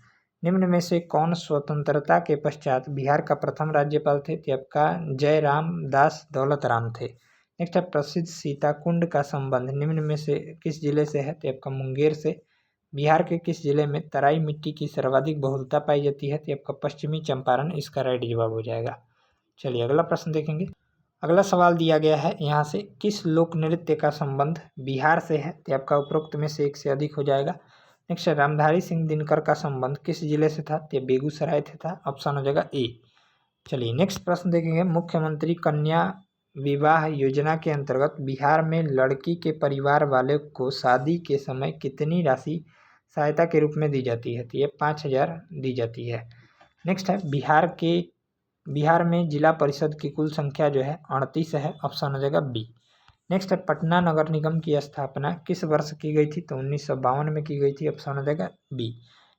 निम्न में से कौन स्वतंत्रता के पश्चात बिहार का प्रथम राज्यपाल थे? तो आपका जयराम दास दौलत राम थे। नेक्स्ट है प्रसिद्ध सीताकुंड का संबंध निम्न में से किस जिले से है? तो आपका मुंगेर से। बिहार के किस जिले में तराई मिट्टी की सर्वाधिक बहुलता पाई जाती है? तो आपका पश्चिमी चंपारण इसका राइट जवाब हो जाएगा। चलिए अगला प्रश्न देखेंगे। अगला सवाल दिया गया है यहाँ से किस लोक नृत्य का संबंध बिहार से है? तो आपका उपरोक्त में से एक से अधिक हो जाएगा। नेक्स्ट रामधारी सिंह दिनकर का संबंध किस जिले से था? तो बेगूसराय से था, ऑप्शन हो जाएगा ए। चलिए नेक्स्ट प्रश्न देखेंगे मुख्यमंत्री कन्या विवाह योजना के अंतर्गत बिहार में लड़की के परिवार वाले को शादी के समय कितनी राशि सहायता के रूप में दी जाती है? तो ये 5,000 दी जाती है। नेक्स्ट है बिहार में जिला परिषद की कुल संख्या जो है 38 है, ऑप्शन हो जाएगा बी। नेक्स्ट है पटना नगर निगम की स्थापना किस वर्ष की गई थी? तो 1952 में की गई थी, ऑप्शन हो जाएगा बी।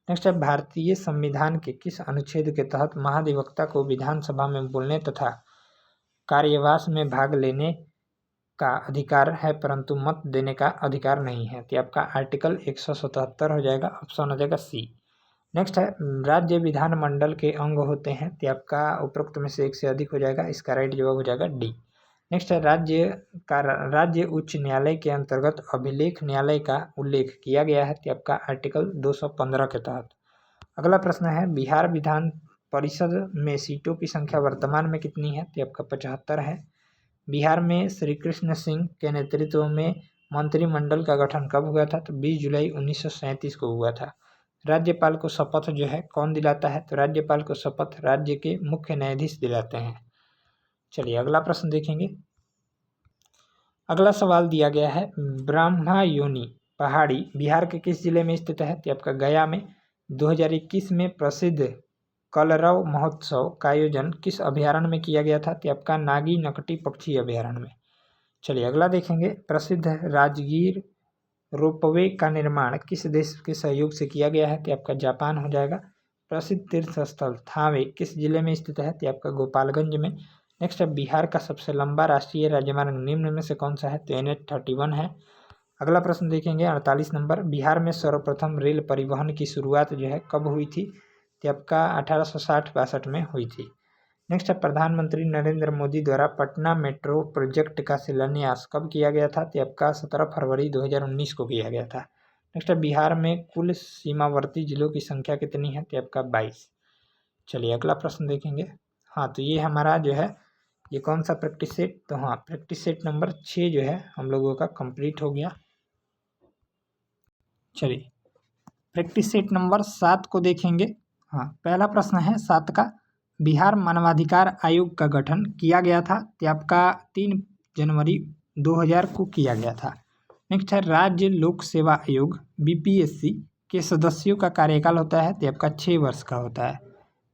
नेक्स्ट है भारतीय संविधान के किस अनुच्छेद के तहत महाधिवक्ता को विधानसभा में बोलने तथा कार्यवास में भाग लेने का अधिकार है परंतु मत देने का अधिकार नहीं है? तो आपका आर्टिकल 177 हो जाएगा, ऑप्शन हो जाएगा सी। नेक्स्ट है राज्य विधानमंडल के अंग होते हैं? तो आपका उपरोक्त में से एक से अधिक हो जाएगा, इसका राइट जवाब हो जाएगा डी। नेक्स्ट है राज्य उच्च न्यायालय के अंतर्गत अभिलेख न्यायालय का उल्लेख किया गया है? तो आपका आर्टिकल 215 के तहत। अगला प्रश्न है बिहार विधान परिषद में सीटों की संख्या वर्तमान में कितनी है? तो आपका 75 है। बिहार में श्री कृष्ण सिंह के नेतृत्व में मंत्रिमंडल का गठन कब हुआ था? तो 20 जुलाई 1937 को हुआ था। राज्यपाल को शपथ जो है कौन दिलाता है? तो राज्यपाल को शपथ राज्य के मुख्य न्यायाधीश दिलाते हैं। चलिए अगला प्रश्न देखेंगे। अगला सवाल दिया गया है ब्रह्मायोनी पहाड़ी बिहार के किस जिले में स्थित है? तो आपका गया में। 2021 में प्रसिद्ध कलरव महोत्सव का आयोजन किस अभयारण्य में किया गया था? तो आपका नागी नकटी पक्षी अभयारण्य में। चलिए अगला देखेंगे प्रसिद्ध राजगीर रोपवे का निर्माण किस देश के सहयोग से किया गया है? तो आपका जापान हो जाएगा। प्रसिद्ध तीर्थ स्थल थावे किस जिले में स्थित है? तो आपका गोपालगंज में। नेक्स्ट है बिहार का सबसे लंबा राष्ट्रीय राजमार्ग निम्न में से कौन सा है? तो NH-31 है। अगला प्रश्न देखेंगे 48 नंबर बिहार में सर्वप्रथम रेल परिवहन की शुरुआत जो है कब हुई थी? तो आपका 1860-62 में हुई थी। नेक्स्ट है प्रधानमंत्री नरेंद्र मोदी द्वारा पटना मेट्रो प्रोजेक्ट का शिलान्यास कब किया गया था? तो आपका 17 फरवरी 2019 को किया गया था। नेक्स्ट है बिहार में कुल सीमावर्ती जिलों की संख्या कितनी है? तो आपका 22। चलिए अगला प्रश्न देखेंगे। हाँ, तो ये हमारा जो है ये कौन सा प्रैक्टिस सेट? तो हाँ, प्रैक्टिस सेट नंबर 6 जो है हम लोगों का कंप्लीट हो गया। चलिए प्रैक्टिस सेट नंबर 7 को देखेंगे। हाँ, पहला प्रश्न है 7 का, बिहार मानवाधिकार आयोग का गठन किया गया था? तो आपका 3 जनवरी 2000 को किया गया था। नेक्स्ट है राज्य लोक सेवा आयोग बीपीएससी के सदस्यों का कार्यकाल होता है? तो आपका 6 वर्ष का होता है।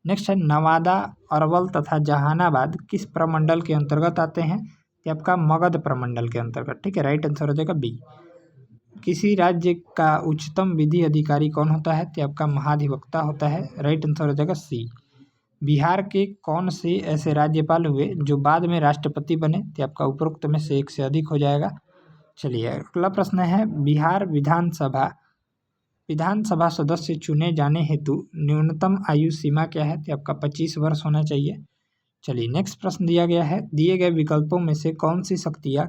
नेक्स्ट है नवादा, अरवल तथा जहानाबाद किस प्रमंडल के अंतर्गत आते हैं? तो आपका मगध प्रमंडल के अंतर्गत। ठीक है, राइट आंसर हो जाएगा बी। किसी राज्य का उच्चतम विधि अधिकारी कौन होता है? तो आपका महाधिवक्ता होता है। राइट आंसर हो जाएगा सी। बिहार के कौन से ऐसे राज्यपाल हुए जो बाद में राष्ट्रपति बने? तो आपका उपरोक्त में से एक से अधिक हो जाएगा। चलिए अगला प्रश्न है, बिहार विधानसभा सदस्य चुने जाने हेतु न्यूनतम आयु सीमा क्या है? तो आपका 25 वर्ष होना चाहिए। चलिए नेक्स्ट प्रश्न दिया गया है, दिए गए विकल्पों में से कौन सी शक्तियाँ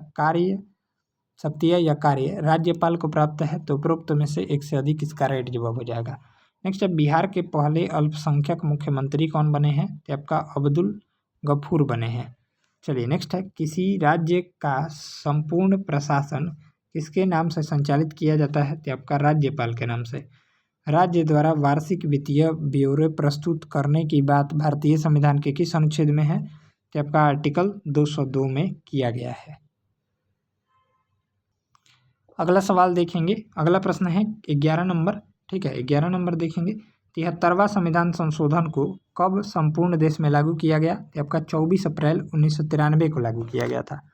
या कार्य राज्यपाल को प्राप्त है? तो उपरोक्त में से एक से अधिक इसका राइट जवाब हो जाएगा। नेक्स्ट है बिहार के पहले अल्पसंख्यक मुख्यमंत्री कौन बने हैं? तो आपका अब्दुल गफूर बने हैं। चलिए नेक्स्ट है, किसी राज्य का संपूर्ण प्रशासन किसके नाम से संचालित किया जाता है? तो आपका राज्यपाल के नाम से। राज्य द्वारा वार्षिक वित्तीय ब्यौरे प्रस्तुत करने की बात भारतीय संविधान के किस अनुच्छेद में है? तो आपका आर्टिकल 202 में किया गया है। अगला सवाल देखेंगे। अगला प्रश्न है 11 नंबर। ठीक है, 11 नंबर देखेंगे। 73वां संविधान संशोधन को कब संपूर्ण देश में लागू किया गया? तो आपका 24 अप्रैल 1993 को लागू किया गया था।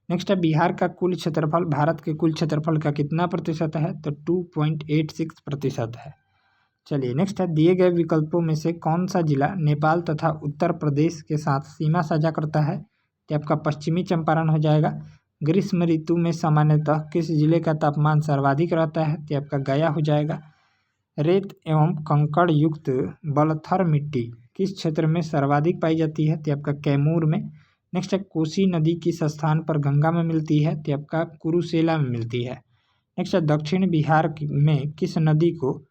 नेक्स्ट है, बिहार का कुल क्षेत्रफल भारत के कुल क्षेत्रफल का कितना प्रतिशत है? तो 2.86% है। चलिए नेक्स्ट है, दिए गए विकल्पों में से कौन सा जिला नेपाल तथा उत्तर प्रदेश के साथ सीमा साझा करता है? तो आपका पश्चिमी चंपारण हो जाएगा। ग्रीष्म ऋतु में सामान्यतः किस जिले का तापमान सर्वाधिक रहता है? तो आपका गया हो जाएगा। रेत एवं कंकड़ युक्त बलथर मिट्टी किस क्षेत्र में सर्वाधिक पाई जाती है? तो आपका कैमूर में। नेक्स्ट है, कोसी नदी किस स्थान पर गंगा में मिलती है? तो आपका कुरुसेला में मिलती है। नेक्स्ट है, दक्षिण बिहार में किस नदी को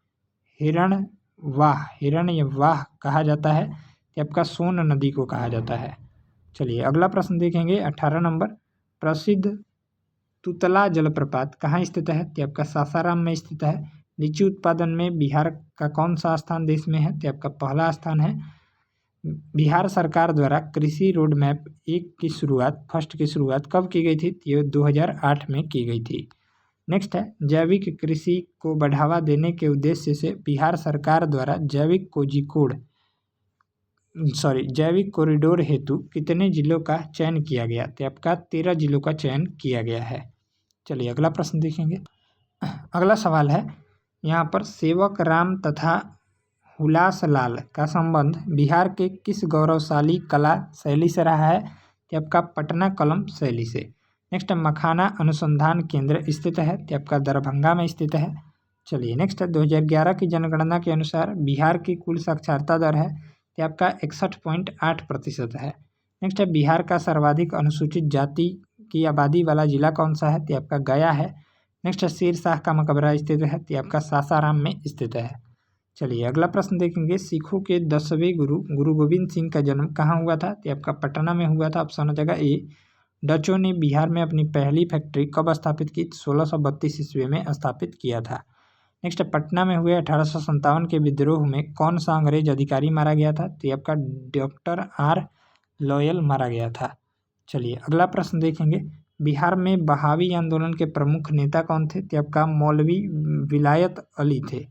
हिरण्यवाह कहा जाता है? तो आपका सोन नदी को कहा जाता है। चलिए अगला प्रश्न देखेंगे। 18 नंबर, प्रसिद्ध तुतला जलप्रपात कहाँ स्थित है? तो आपका सासाराम में स्थित है। लीची उत्पादन में बिहार का कौन सा स्थान देश में है? तो आपका पहला स्थान है। बिहार सरकार द्वारा कृषि रोड मैप फर्स्ट की शुरुआत कब की गई थी? तो ये 2008 में की गई थी। नेक्स्ट है, जैविक कृषि को बढ़ावा देने के उद्देश्य से बिहार सरकार द्वारा जैविक कॉरिडोर हेतु कितने जिलों का चयन किया गया? तो आपका 13 जिलों का चयन किया गया है। चलिए अगला प्रश्न देखेंगे। अगला सवाल है यहाँ पर, सेवक राम तथा हुलासलाल का संबंध बिहार के किस गौरवशाली कला शैली से रहा है? तो आपका पटना कलम शैली से। नेक्स्ट, मखाना अनुसंधान केंद्र स्थित है? तो आपका दरभंगा में स्थित है। चलिए नेक्स्ट है, 2011 की जनगणना के अनुसार बिहार की कुल साक्षरता दर है? तो आपका 61.8% है। नेक्स्ट है, बिहार का सर्वाधिक अनुसूचित जाति की आबादी वाला जिला कौन सा है? तो आपका गया है। नेक्स्ट है, शेरशाह का मकबरा स्थित है? तो आपका सासाराम में स्थित है। चलिए अगला प्रश्न देखेंगे। सिखों के 10वें गुरु गोविंद सिंह का जन्म कहाँ हुआ था? तो आपका पटना में हुआ था। ऑप्शन हो जाएगा ए। डचों ने बिहार में अपनी पहली फैक्ट्री कब स्थापित की? 1632 ईस्वी में स्थापित किया था। नेक्स्ट, पटना में हुए 1857 के विद्रोह में कौन सा अंग्रेज अधिकारी मारा गया था? तो आपका डॉक्टर आर लॉयल मारा गया था। चलिए अगला प्रश्न देखेंगे। बिहार में बहावी आंदोलन के प्रमुख नेता कौन थे? तो आपका मौलवी विलायत अली थे।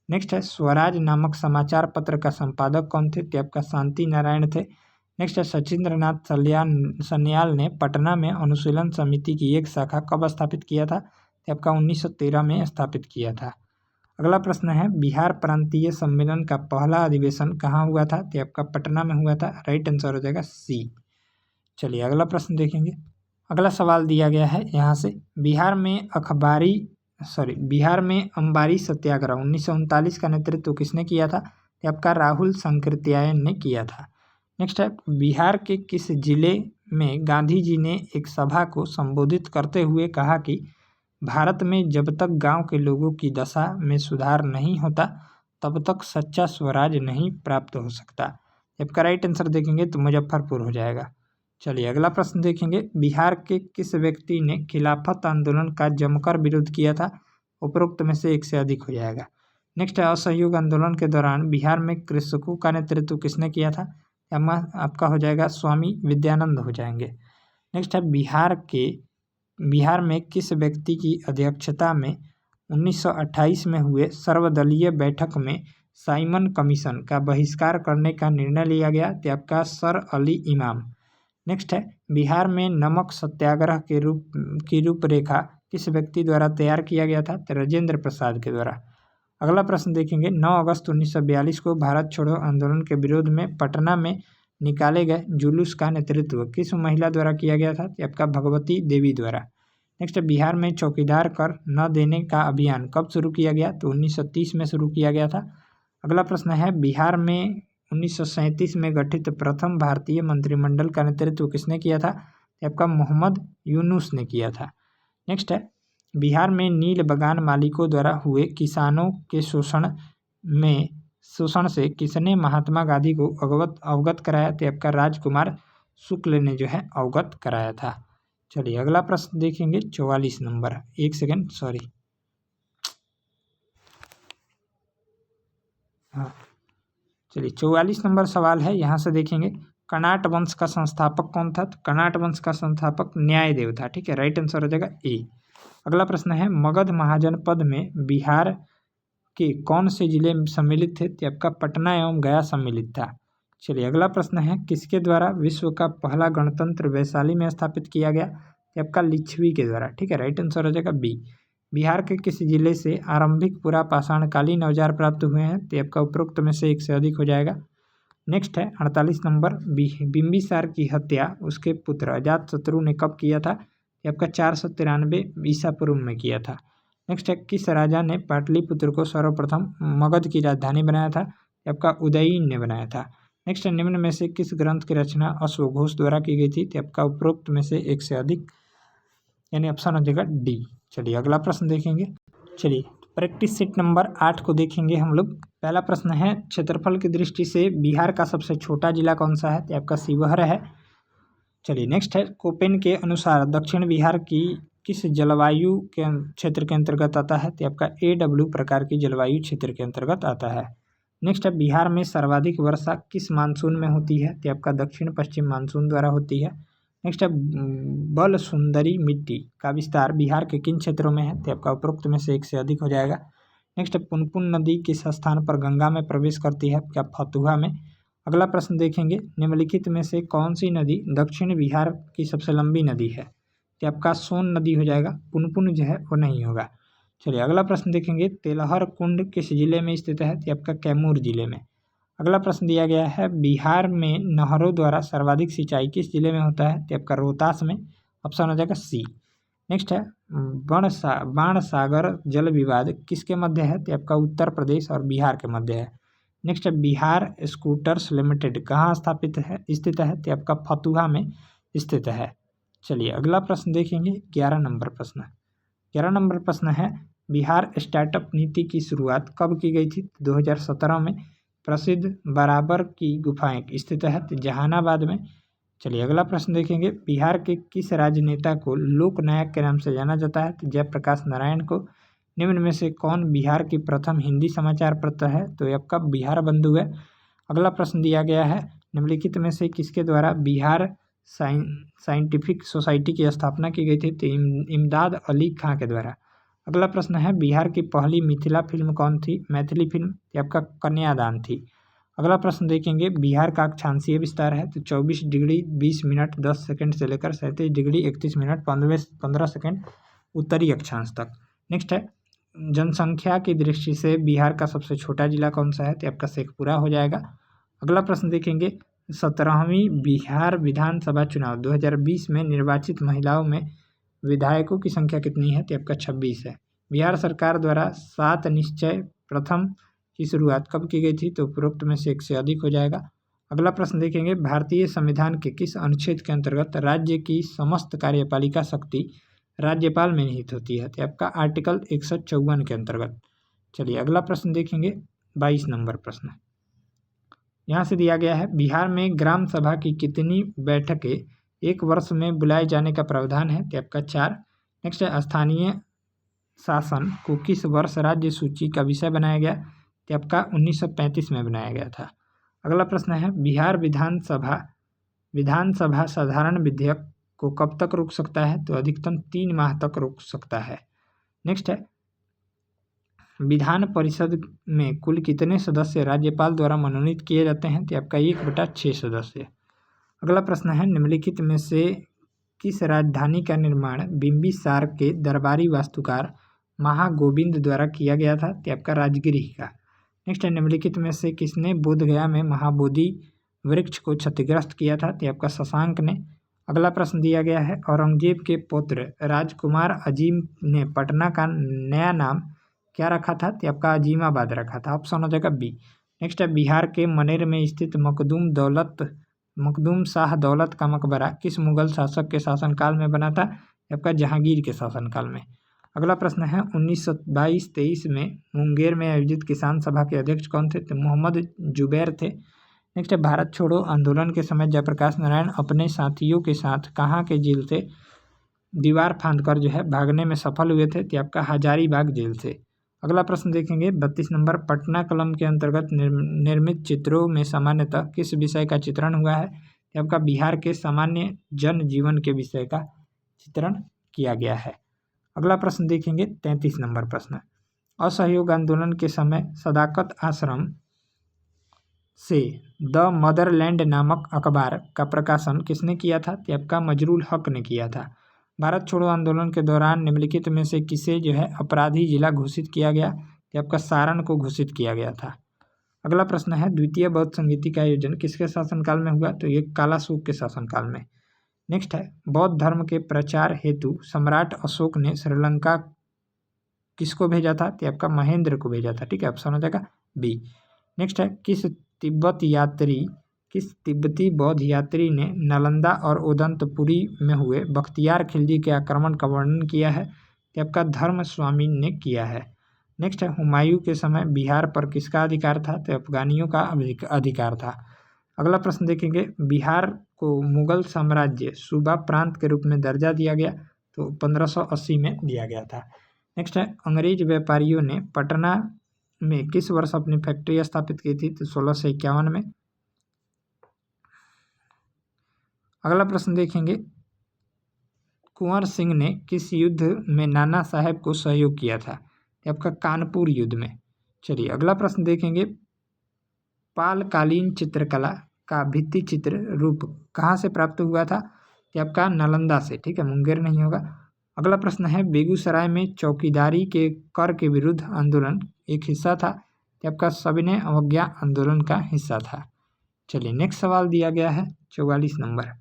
नेक्स्ट है, स्वराज नामक समाचार पत्र का संपादक कौन थे? तो आपका शांति नारायण थे। नेक्स्ट है, सचिंद्रनाथ सन्याल ने पटना में अनुशीलन समिति की एक शाखा कब स्थापित किया था? तो आपका 1913 में स्थापित किया था। अगला प्रश्न है, बिहार प्रांतीय सम्मेलन का पहला अधिवेशन कहाँ हुआ था? तो आपका पटना में हुआ था। राइट आंसर हो जाएगा सी। चलिए अगला प्रश्न देखेंगे। अगला सवाल दिया गया है यहाँ से, बिहार में अंबारी सत्याग्रह 1939 का नेतृत्व किसने किया था? तो आपका राहुल सांकृत्यायन ने किया था। नेक्स्ट है, बिहार के किस जिले में गांधी जी ने एक सभा को संबोधित करते हुए कहा कि भारत में जब तक गांव के लोगों की दशा में सुधार नहीं होता तब तक सच्चा स्वराज नहीं प्राप्त हो सकता। इसका राइट आंसर देखेंगे तो मुजफ्फरपुर हो जाएगा। चलिए अगला प्रश्न देखेंगे, बिहार के किस व्यक्ति ने खिलाफत आंदोलन का जमकर विरोध किया था? उपरोक्त में से एक से अधिक हो जाएगा। नेक्स्ट है, असहयोग आंदोलन के दौरान बिहार में कृषकों का नेतृत्व किसने किया था? आपका हो जाएगा स्वामी विद्यानंद हो जाएंगे। नेक्स्ट है, बिहार में किस व्यक्ति की अध्यक्षता में 1928 में हुए सर्वदलीय बैठक में साइमन कमीशन का बहिष्कार करने का निर्णय लिया गया? तो आपका सर अली इमाम। नेक्स्ट है, बिहार में नमक सत्याग्रह की रूपरेखा किस व्यक्ति द्वारा तैयार किया गया था? तो राजेंद्र प्रसाद के द्वारा। अगला प्रश्न देखेंगे, 9 अगस्त 1942 को भारत छोड़ो आंदोलन के विरोध में पटना में निकाले गए जुलूस का नेतृत्व किस महिला द्वारा किया गया था? तो आपका भगवती देवी द्वारा। नेक्स्ट, बिहार में चौकीदार कर न देने का अभियान कब शुरू किया गया? तो 1930 में शुरू किया गया था। अगला प्रश्न है, बिहार में 1937 में गठित प्रथम भारतीय मंत्रिमंडल का नेतृत्व किसने किया था? तो आपका मोहम्मद यूनुस ने किया था। नेक्स्ट है, बिहार में नील बगान मालिकों द्वारा हुए किसानों के शोषण से किसने महात्मा गांधी को अवगत कराया? तो आपका राजकुमार शुक्ल ने जो है अवगत कराया था। चलिए अगला प्रश्न देखेंगे, 44 नंबर। एक सेकेंड, सॉरी, हाँ चलिए 44 नंबर सवाल है, यहाँ से देखेंगे, कर्नाट वंश का संस्थापक कौन था? तो कर्नाट वंश का संस्थापक न्यायदेव था। ठीक है, राइट आंसर हो जाएगा ए। अगला प्रश्न है, मगध महाजनपद में बिहार के कौन से जिले सम्मिलित थे? तो आपका पटना एवं गया सम्मिलित था। चलिए अगला प्रश्न है, किसके द्वारा विश्व का पहला गणतंत्र वैशाली में स्थापित किया गया? तो आपका लिच्छवी के द्वारा। ठीक है, राइट आंसर हो जाएगा बी। बिहार के किस जिले से आरंभिक पुरा पाषाणकालीन औजार प्राप्त हुए हैं? तो आपका उपरोक्त में से एक से अधिक हो जाएगा। नेक्स्ट है 48 नंबर, बिंबिसार की हत्या उसके पुत्र अजातशत्रु ने कब किया था? तो आपका 493 ईसा पूर्व में किया था। नेक्स्ट है, किस राजा ने पाटलिपुत्र को सर्वप्रथम मगध की राजधानी बनाया था? आपका उदयन ने बनाया था। नेक्स्ट है, निम्न में से किस ग्रंथ की रचना अश्वघोष द्वारा की गई थी? तो आपका उपरोक्त में से एक से अधिक, यानी ऑप्शन हो जाएगा डी। चलिए अगला प्रश्न देखेंगे। चलिए प्रैक्टिस सेट नंबर 8 को देखेंगे हम लोग। पहला प्रश्न है, क्षेत्रफल की दृष्टि से बिहार का सबसे छोटा जिला कौन सा है? तो आपका शिवहर है। चलिए नेक्स्ट है, कोपेन के अनुसार दक्षिण बिहार की किस जलवायु के क्षेत्र के अंतर्गत आता है? तो आपका AW प्रकार की जलवायु क्षेत्र के अंतर्गत आता है। नेक्स्ट है, बिहार में सर्वाधिक वर्षा किस मानसून में होती है? तो आपका दक्षिण पश्चिम मानसून द्वारा होती है। नेक्स्ट है, बल सुंदरी मिट्टी का विस्तार बिहार के किन क्षेत्रों में है? तो आपका उपरोक्त में से एक से अधिक हो जाएगा। नेक्स्ट है, पुनपुन नदी किस स्थान पर गंगा में प्रवेश करती है? क्या फतुहा में। अगला प्रश्न देखेंगे, निम्नलिखित में से कौन सी नदी दक्षिण बिहार की सबसे लंबी नदी है? तो आपका सोन नदी हो जाएगा, पुनपुन जो है वो नहीं होगा। चलिए अगला प्रश्न देखेंगे, तेलहर कुंड किस जिले में स्थित है? तो आपका कैमूर जिले में। अगला प्रश्न दिया गया है, बिहार में नहरों द्वारा सर्वाधिक सिंचाई किस जिले में होता है? तो आपका रोहतास में। ऑप्शन हो जाएगा सी। नेक्स्ट है, बाणसागर जल विवाद किसके मध्य है? तो आपका उत्तर प्रदेश और बिहार के मध्य है। नेक्स्ट है, बिहार स्कूटर्स लिमिटेड कहाँ स्थित है? तो आपका फतुहा में स्थित है। चलिए अगला प्रश्न देखेंगे, 11 नंबर प्रश्न। 11 नंबर प्रश्न है, बिहार स्टार्टअप नीति की शुरुआत कब की गई थी? 2017 में। प्रसिद्ध बराबर की गुफाएं स्थित है जहानाबाद में। चलिए अगला प्रश्न देखेंगे, बिहार के किस राजनेता को लोकनायक के नाम से जाना जाता है? तो जयप्रकाश नारायण को। निम्न में से कौन बिहार की प्रथम हिंदी समाचार पत्र है? तो आपका बिहार बंधु है। अगला प्रश्न दिया गया है, निम्नलिखित में से किसके द्वारा बिहार साइंटिफिक सोसाइटी की स्थापना की गई थी? तो इमदाद अली खां के द्वारा। अगला प्रश्न है, बिहार की पहली मिथिला फिल्म कौन थी? मैथिली फिल्म आपका कन्यादान थी। अगला प्रश्न देखेंगे, बिहार का अक्षांशीय विस्तार है तो 24 डिग्री 20 मिनट 10 सेकंड से लेकर 37 डिग्री 31 मिनट 15 सेकंड उत्तरी अक्षांश तक। नेक्स्ट है, जनसंख्या की दृष्टि से बिहार का सबसे छोटा जिला कौन सा है? तो आपका शेखपुरा हो जाएगा। अगला प्रश्न देखेंगे, 17वीं बिहार विधानसभा चुनाव 2020 में निर्वाचित महिलाओं में विधायकों की संख्या कितनी है? तो आपका 26 है। बिहार सरकार द्वारा 7 निश्चय प्रथम की शुरुआत कब की गई थी? तो उपरोक्त में से एक से अधिक हो जाएगा। अगला प्रश्न देखेंगे, भारतीय संविधान के किस अनुच्छेद के अंतर्गत राज्य की समस्त कार्यपालिका शक्ति राज्यपाल में निहित होती है? तो आपका आर्टिकल 154 के अंतर्गत। चलिए अगला प्रश्न देखेंगे, 22 नंबर प्रश्न यहाँ से दिया गया है, बिहार में ग्राम सभा की कितनी बैठकें एक वर्ष में बुलाए जाने का प्रावधान है? तो आपका 4। नेक्स्ट है, स्थानीय शासन को किस वर्ष राज्य सूची का विषय बनाया गया? तो आपका 1935 में बनाया गया था। अगला प्रश्न है, बिहार विधानसभा साधारण विधेयक को कब तक रोक सकता है? तो अधिकतम 3 माह तक रोक सकता है। नेक्स्ट है, विधान परिषद में कुल कितने सदस्य राज्यपाल द्वारा मनोनीत किए जाते हैं? तो आपका 1/6 सदस्य। अगला प्रश्न है, निम्नलिखित में से किस राजधानी का निर्माण बिंबिसार के दरबारी वास्तुकार महागोविंद द्वारा किया गया था? तो आपका राजगृह का। नेक्स्ट है, निम्नलिखित में से किसने बोधगया में महाबोधि वृक्ष को क्षतिग्रस्त किया था? तो आपका शशांक ने। अगला प्रश्न दिया गया है, औरंगजेब के पुत्र राजकुमार अजीम ने पटना का नया नाम क्या रखा था? तो आपका अजीमाबाद रखा था। ऑप्शन हो जाएगा बी। नेक्स्ट है, बिहार के मनेर में स्थित मखदूम शाह दौलत का मकबरा किस मुगल शासक के शासनकाल में बना था? आपका जहांगीर के शासनकाल में। अगला प्रश्न है, 1922-23 में मुंगेर में आयोजित किसान सभा के अध्यक्ष कौन थे? तो मोहम्मद जुबैर थे। नेक्स्ट है, भारत छोड़ो आंदोलन के समय जयप्रकाश नारायण अपने साथियों के साथ कहाँ के जेल से दीवार फांदकर जो है भागने में सफल हुए थे? तो आपका हजारीबाग जेल से। अगला प्रश्न देखेंगे, 32 नंबर, पटना कलम के अंतर्गत निर्मित चित्रों में सामान्यतः किस विषय का चित्रण हुआ है? तो आपका बिहार के सामान्य जन जीवन के विषय का चित्रण किया गया है। अगला प्रश्न देखेंगे, 33 नंबर प्रश्न, असहयोग आंदोलन के समय सदाकत आश्रम से द मदरलैंड नामक अखबार का प्रकाशन किसने किया था? तो आपका मजरूल हक ने किया था। भारत छोड़ो आंदोलन के दौरान निम्नलिखित में से किसे जो है अपराधी जिला घोषित किया गया? तो आपका सारण को घोषित किया गया था। अगला प्रश्न है, द्वितीय बौद्ध संगीति का आयोजन किसके शासनकाल में हुआ? तो ये कालाशोक के शासनकाल में। नेक्स्ट है, बौद्ध धर्म के प्रचार हेतु सम्राट अशोक ने श्रीलंका किसको भेजा था? तो आपका महेंद्र को भेजा था। ठीक है, ऑप्शन हो जाएगा बी। नेक्स्ट है, किस तिब्बती बौद्ध यात्री ने नालंदा और उदंतपुरी में हुए बख्तियार खिलजी के आक्रमण का वर्णन किया है? तो आपका धर्म स्वामी ने किया है। नेक्स्ट है, हुमायूं के समय बिहार पर किसका अधिकार था? तो अफगानियों का अधिकार था। अगला प्रश्न देखेंगे, बिहार को मुगल साम्राज्य सूबा प्रांत के रूप में दर्जा दिया गया तो 1580 में दिया गया था। नेक्स्ट है, अंग्रेज व्यापारियों ने पटना में किस वर्ष अपनी फैक्ट्री स्थापित की थी? तो 1651 में। अगला प्रश्न देखेंगे, कुंवर सिंह ने किस युद्ध में नाना साहेब को सहयोग किया था? आपका कानपुर युद्ध में। चलिए अगला प्रश्न देखेंगे, पालकालीन चित्रकला का भित्ति चित्र रूप कहाँ से प्राप्त हुआ था? तो आपका नालंदा से। ठीक है, मुंगेर नहीं होगा। अगला प्रश्न है, बेगूसराय में चौकीदारी के कर के विरुद्ध आंदोलन एक हिस्सा था? तो आपका सविनय अवज्ञा आंदोलन का हिस्सा था। चलिए नेक्स्ट सवाल दिया गया है 44 नंबर,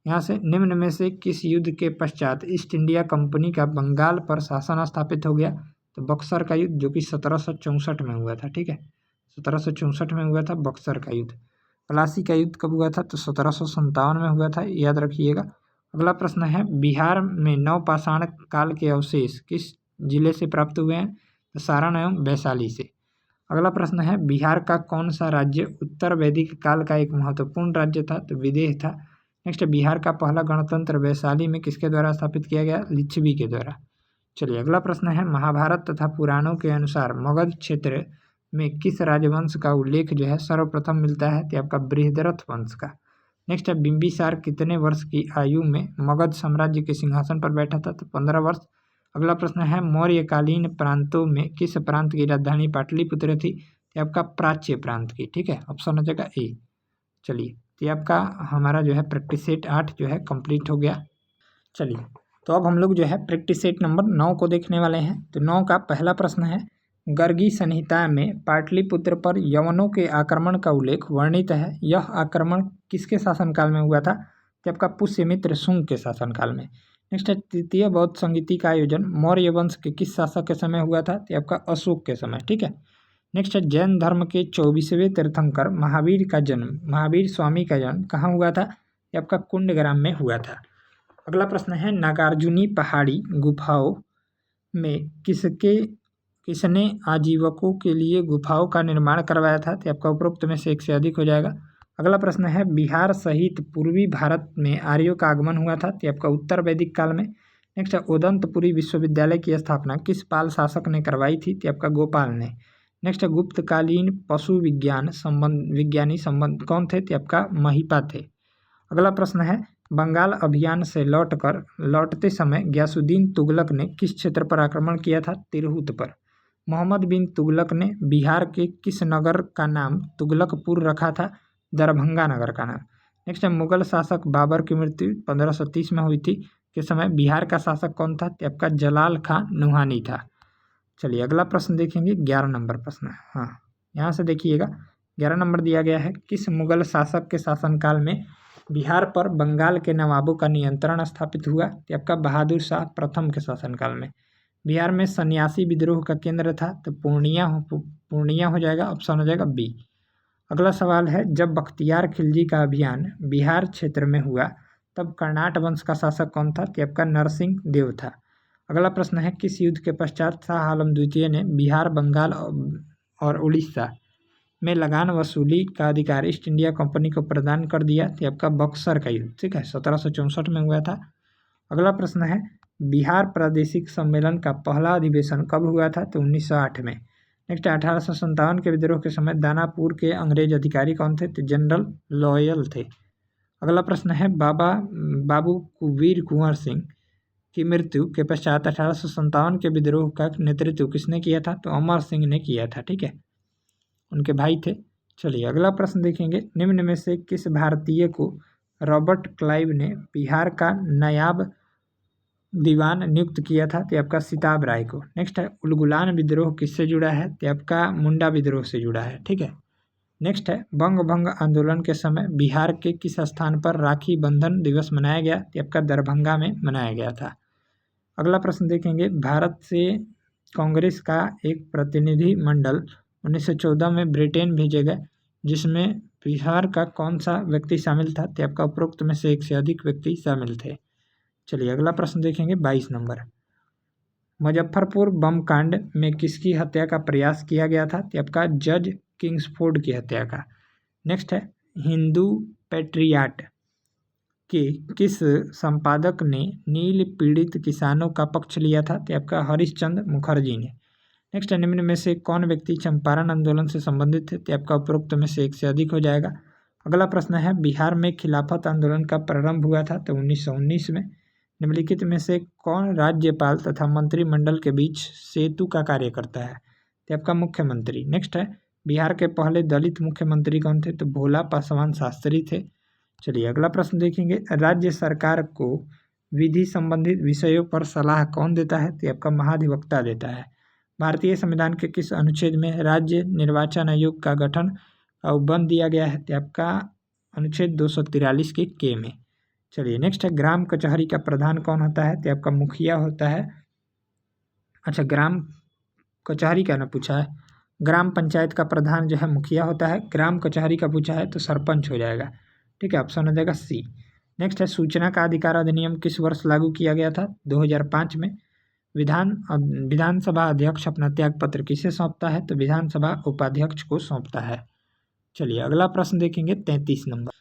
यहाँ से निम्न में से किस युद्ध के पश्चात ईस्ट इंडिया कंपनी का बंगाल पर शासन स्थापित हो गया? तो बक्सर का युद्ध, जो कि 1764 में हुआ था। ठीक है, 1764 में हुआ था बक्सर का युद्ध। प्लासी का युद्ध कब हुआ था? तो 1757 में हुआ था, याद रखिएगा। अगला प्रश्न है, बिहार में नवपाषाण काल के अवशेष किस जिले से प्राप्त हुए हैं? तो सारण एवं वैशाली से। अगला प्रश्न है, बिहार का कौन सा राज्य उत्तर वैदिक काल का एक महत्वपूर्ण राज्य था? तो विदेह था। नेक्स्ट, बिहार का पहला गणतंत्र वैशाली में किसके द्वारा स्थापित किया गया? लिच्छवी के द्वारा। चलिए अगला प्रश्न है, महाभारत तथा पुराणों के अनुसार मगध क्षेत्र में किस राजवंश का उल्लेख जो है सर्वप्रथम मिलता है? तो आपका बृहद्रथ वंश का। नेक्स्ट है, बिंबिसार कितने वर्ष की आयु में मगध साम्राज्य के सिंहासन पर बैठा था? तो 15 वर्ष। अगला प्रश्न है, मौर्यकालीन प्रांतों में किस प्रांत की राजधानी पाटलिपुत्र थी? तो आपका प्राच्य प्रांत की। ठीक है, ऑप्शन हो जाएगा ए। चलिए तो ये आपका हमारा जो है प्रैक्टिस सेट 8 जो है कंप्लीट हो गया। चलिए तो अब हम लोग जो है प्रैक्टिस सेट नंबर 9 को देखने वाले हैं। तो 9 का पहला प्रश्न है, गर्गी संहिता में पाटलिपुत्र पर यवनों के आक्रमण का उल्लेख वर्णित है। यह आक्रमण किसके शासनकाल में हुआ था? तो आपका पुष्यमित्र शुंग के शासनकाल में। नेक्स्ट है, तृतीय बौद्ध संगीति का आयोजन मौर्य वंश के किस शासक के समय हुआ था? तो आपका अशोक के समय। ठीक है, नेक्स्ट है जैन धर्म के 24वें तीर्थंकर महावीर स्वामी का जन्म कहाँ हुआ था? ये आपका कुंडग्राम में हुआ था। अगला प्रश्न है नागार्जुनी पहाड़ी गुफाओं में किसने आजीवकों के लिए गुफाओं का निर्माण करवाया था? तो आपका उपरोक्त में से एक से अधिक हो जाएगा। अगला प्रश्न है बिहार सहित पूर्वी भारत में आर्यों का आगमन हुआ था? तो आपका उत्तर वैदिक काल में। नेक्स्ट है उदंतपुरी विश्वविद्यालय की स्थापना किस पाल शासक ने करवाई थी? तो आपका गोपाल ने। नेक्स्ट है गुप्तकालीन पशु विज्ञानी संबंध कौन थे? तो आपका महिपा थे। अगला प्रश्न है बंगाल अभियान से लौटते समय गयासुद्दीन तुगलक ने किस क्षेत्र पर आक्रमण किया था? तिरहुत पर। मोहम्मद बिन तुगलक ने बिहार के किस नगर का नाम तुगलकपुर रखा था? दरभंगा नगर का नाम। नेक्स्ट है मुगल शासक बाबर की मृत्यु 1530 में हुई थी के समय बिहार का शासक कौन था? तो आपका जलाल खां नुहानी था। चलिए अगला प्रश्न देखेंगे 11 नंबर प्रश्न। हाँ यहाँ से देखिएगा 11 नंबर दिया गया है किस मुगल शासक के शासनकाल में बिहार पर बंगाल के नवाबों का नियंत्रण स्थापित हुआ? तो आपका बहादुर शाह प्रथम के शासनकाल में। बिहार में सन्यासी विद्रोह का केंद्र था? तो पूर्णिया हो जाएगा, ऑप्शन हो जाएगा बी। अगला सवाल है जब बख्तियार खिलजी का अभियान बिहार क्षेत्र में हुआ तब कर्नाट वंश का शासक कौन था? तो आपका नरसिंह देव था। अगला प्रश्न है किस युद्ध के पश्चात शाह आलम द्वितीय ने बिहार बंगाल और उड़ीसा में लगान वसूली का अधिकार ईस्ट इंडिया कंपनी को प्रदान कर दिया? तो आपका बक्सर का युद्ध, ठीक है, 1764 में हुआ था। अगला प्रश्न है बिहार प्रादेशिक सम्मेलन का पहला अधिवेशन कब हुआ था? तो 1908 में। नेक्स्ट 1857 के विद्रोह के समय दानापुर के अंग्रेज अधिकारी कौन थे? तो जनरल लॉयल थे। अगला प्रश्न है बाबू वीर कुंवर सिंह की मृत्यु के पश्चात 1857 के विद्रोह का नेतृत्व किसने किया था? तो अमर सिंह ने किया था, ठीक है, उनके भाई थे। चलिए अगला प्रश्न देखेंगे निम्न में से किस भारतीय को रॉबर्ट क्लाइव ने बिहार का नायाब दीवान नियुक्त किया था? तो आपका सिताब राय को। नेक्स्ट है उलगुलान विद्रोह किससे जुड़ा है? तो आपका मुंडा विद्रोह से जुड़ा है, ठीक है। नेक्स्ट है बंग भंग आंदोलन के समय बिहार के किस स्थान पर राखी बंधन दिवस मनाया गया? तो आपका दरभंगा में मनाया गया था। अगला प्रश्न देखेंगे भारत से कांग्रेस का एक प्रतिनिधि मंडल 1914 में ब्रिटेन भेजे गए जिसमें बिहार का कौन सा व्यक्ति शामिल था? तो आपका उपरोक्त में से एक से अधिक व्यक्ति शामिल थे। चलिए अगला प्रश्न देखेंगे 22 नंबर। मुजफ्फरपुर बम कांड में किसकी हत्या का प्रयास किया गया था? तो आपका जज किंग्सफोर्ड की हत्या का। नेक्स्ट है हिंदू पैट्रियाट के किस संपादक ने नील पीड़ित किसानों का पक्ष लिया था? तो आपका हरिश्चंद्र मुखर्जी ने। नेक्स्ट है निम्न में से कौन व्यक्ति चंपारण आंदोलन से संबंधित थे? तो आपका उपरोक्त में से एक से अधिक हो जाएगा। अगला प्रश्न है बिहार में खिलाफत आंदोलन का प्रारंभ हुआ था? तो 1919 में। निम्नलिखित में से कौन राज्यपाल तथा मंत्रिमंडल के बीच सेतु का कार्य करता है? तो आपका मुख्यमंत्री। नेक्स्ट है बिहार के पहले दलित मुख्यमंत्री कौन थे? तो भोला पासवान शास्त्री थे। चलिए अगला प्रश्न देखेंगे राज्य सरकार को विधि संबंधित विषयों पर सलाह कौन देता है? तो आपका महाधिवक्ता देता है। भारतीय संविधान के किस अनुच्छेद में राज्य निर्वाचन आयोग का गठन बंद दिया गया है? तो आपका अनुच्छेद 243 के में। चलिए नेक्स्ट है ग्राम कचहरी का प्रधान कौन होता है? तो आपका मुखिया होता है। अच्छा ग्राम कचहरी का ना पूछा है, ग्राम पंचायत का प्रधान जो है मुखिया होता है, ग्राम कचहरी का पूछा है तो सरपंच हो जाएगा, ठीक है, ऑप्शन हो जाएगा सी। नेक्स्ट है सूचना का अधिकार अधिनियम किस वर्ष लागू किया गया था? 2005 में। विधानसभा अध्यक्ष अपना त्याग पत्र किसे सौंपता है? तो विधानसभा उपाध्यक्ष को सौंपता है। चलिए अगला प्रश्न देखेंगे 33 नंबर।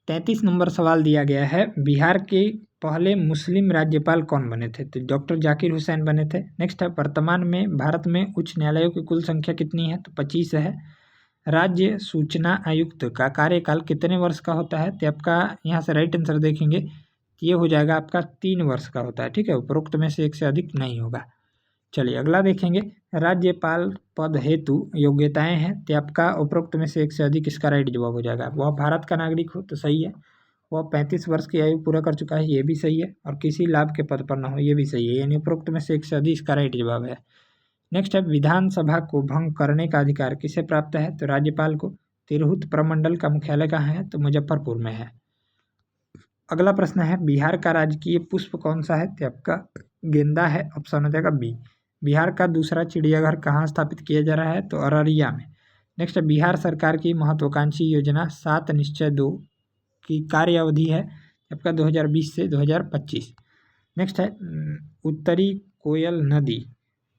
33 नंबर सवाल दिया गया है बिहार के पहले मुस्लिम राज्यपाल कौन बने थे? तो डॉक्टर जाकिर हुसैन बने थे। नेक्स्ट है वर्तमान में भारत में उच्च न्यायालयों की कुल संख्या कितनी है? तो 25 है। राज्य सूचना आयुक्त का कार्यकाल कितने वर्ष का होता है? तो आपका यहाँ से राइट आंसर देखेंगे ये हो जाएगा आपका 3 वर्ष का होता है, ठीक है, उपरोक्त में से एक से अधिक नहीं होगा। चलिए अगला देखेंगे राज्यपाल पद हेतु योग्यताएं हैं, तो आपका उपरोक्त में से एक से अधिक इसका राइट जवाब हो जाएगा। वह भारत का नागरिक हो तो सही है, वह 35 वर्ष की आयु पूरा कर चुका है ये भी सही है, और किसी लाभ के पद पर ना हो ये भी सही है, यानी उपरोक्त में से एक से अधिक इसका राइट जवाब है। नेक्स्ट है विधानसभा को भंग करने का अधिकार किसे प्राप्त है? तो राज्यपाल को। तिरहुत प्रमंडल का मुख्यालय कहाँ है? तो मुजफ्फरपुर में है। अगला प्रश्न है बिहार का राजकीय पुष्प कौन सा है? तो आपका गेंदा है, ऑप्शन हो जाएगा बी। बिहार का दूसरा चिड़ियाघर कहाँ स्थापित किया जा रहा है? तो अररिया में। नेक्स्ट है बिहार सरकार की महत्वाकांक्षी योजना 7 निश्चय 2 की कार्य अवधि है आपका 2020 से 2025। नेक्स्ट है उत्तरी कोयल नदी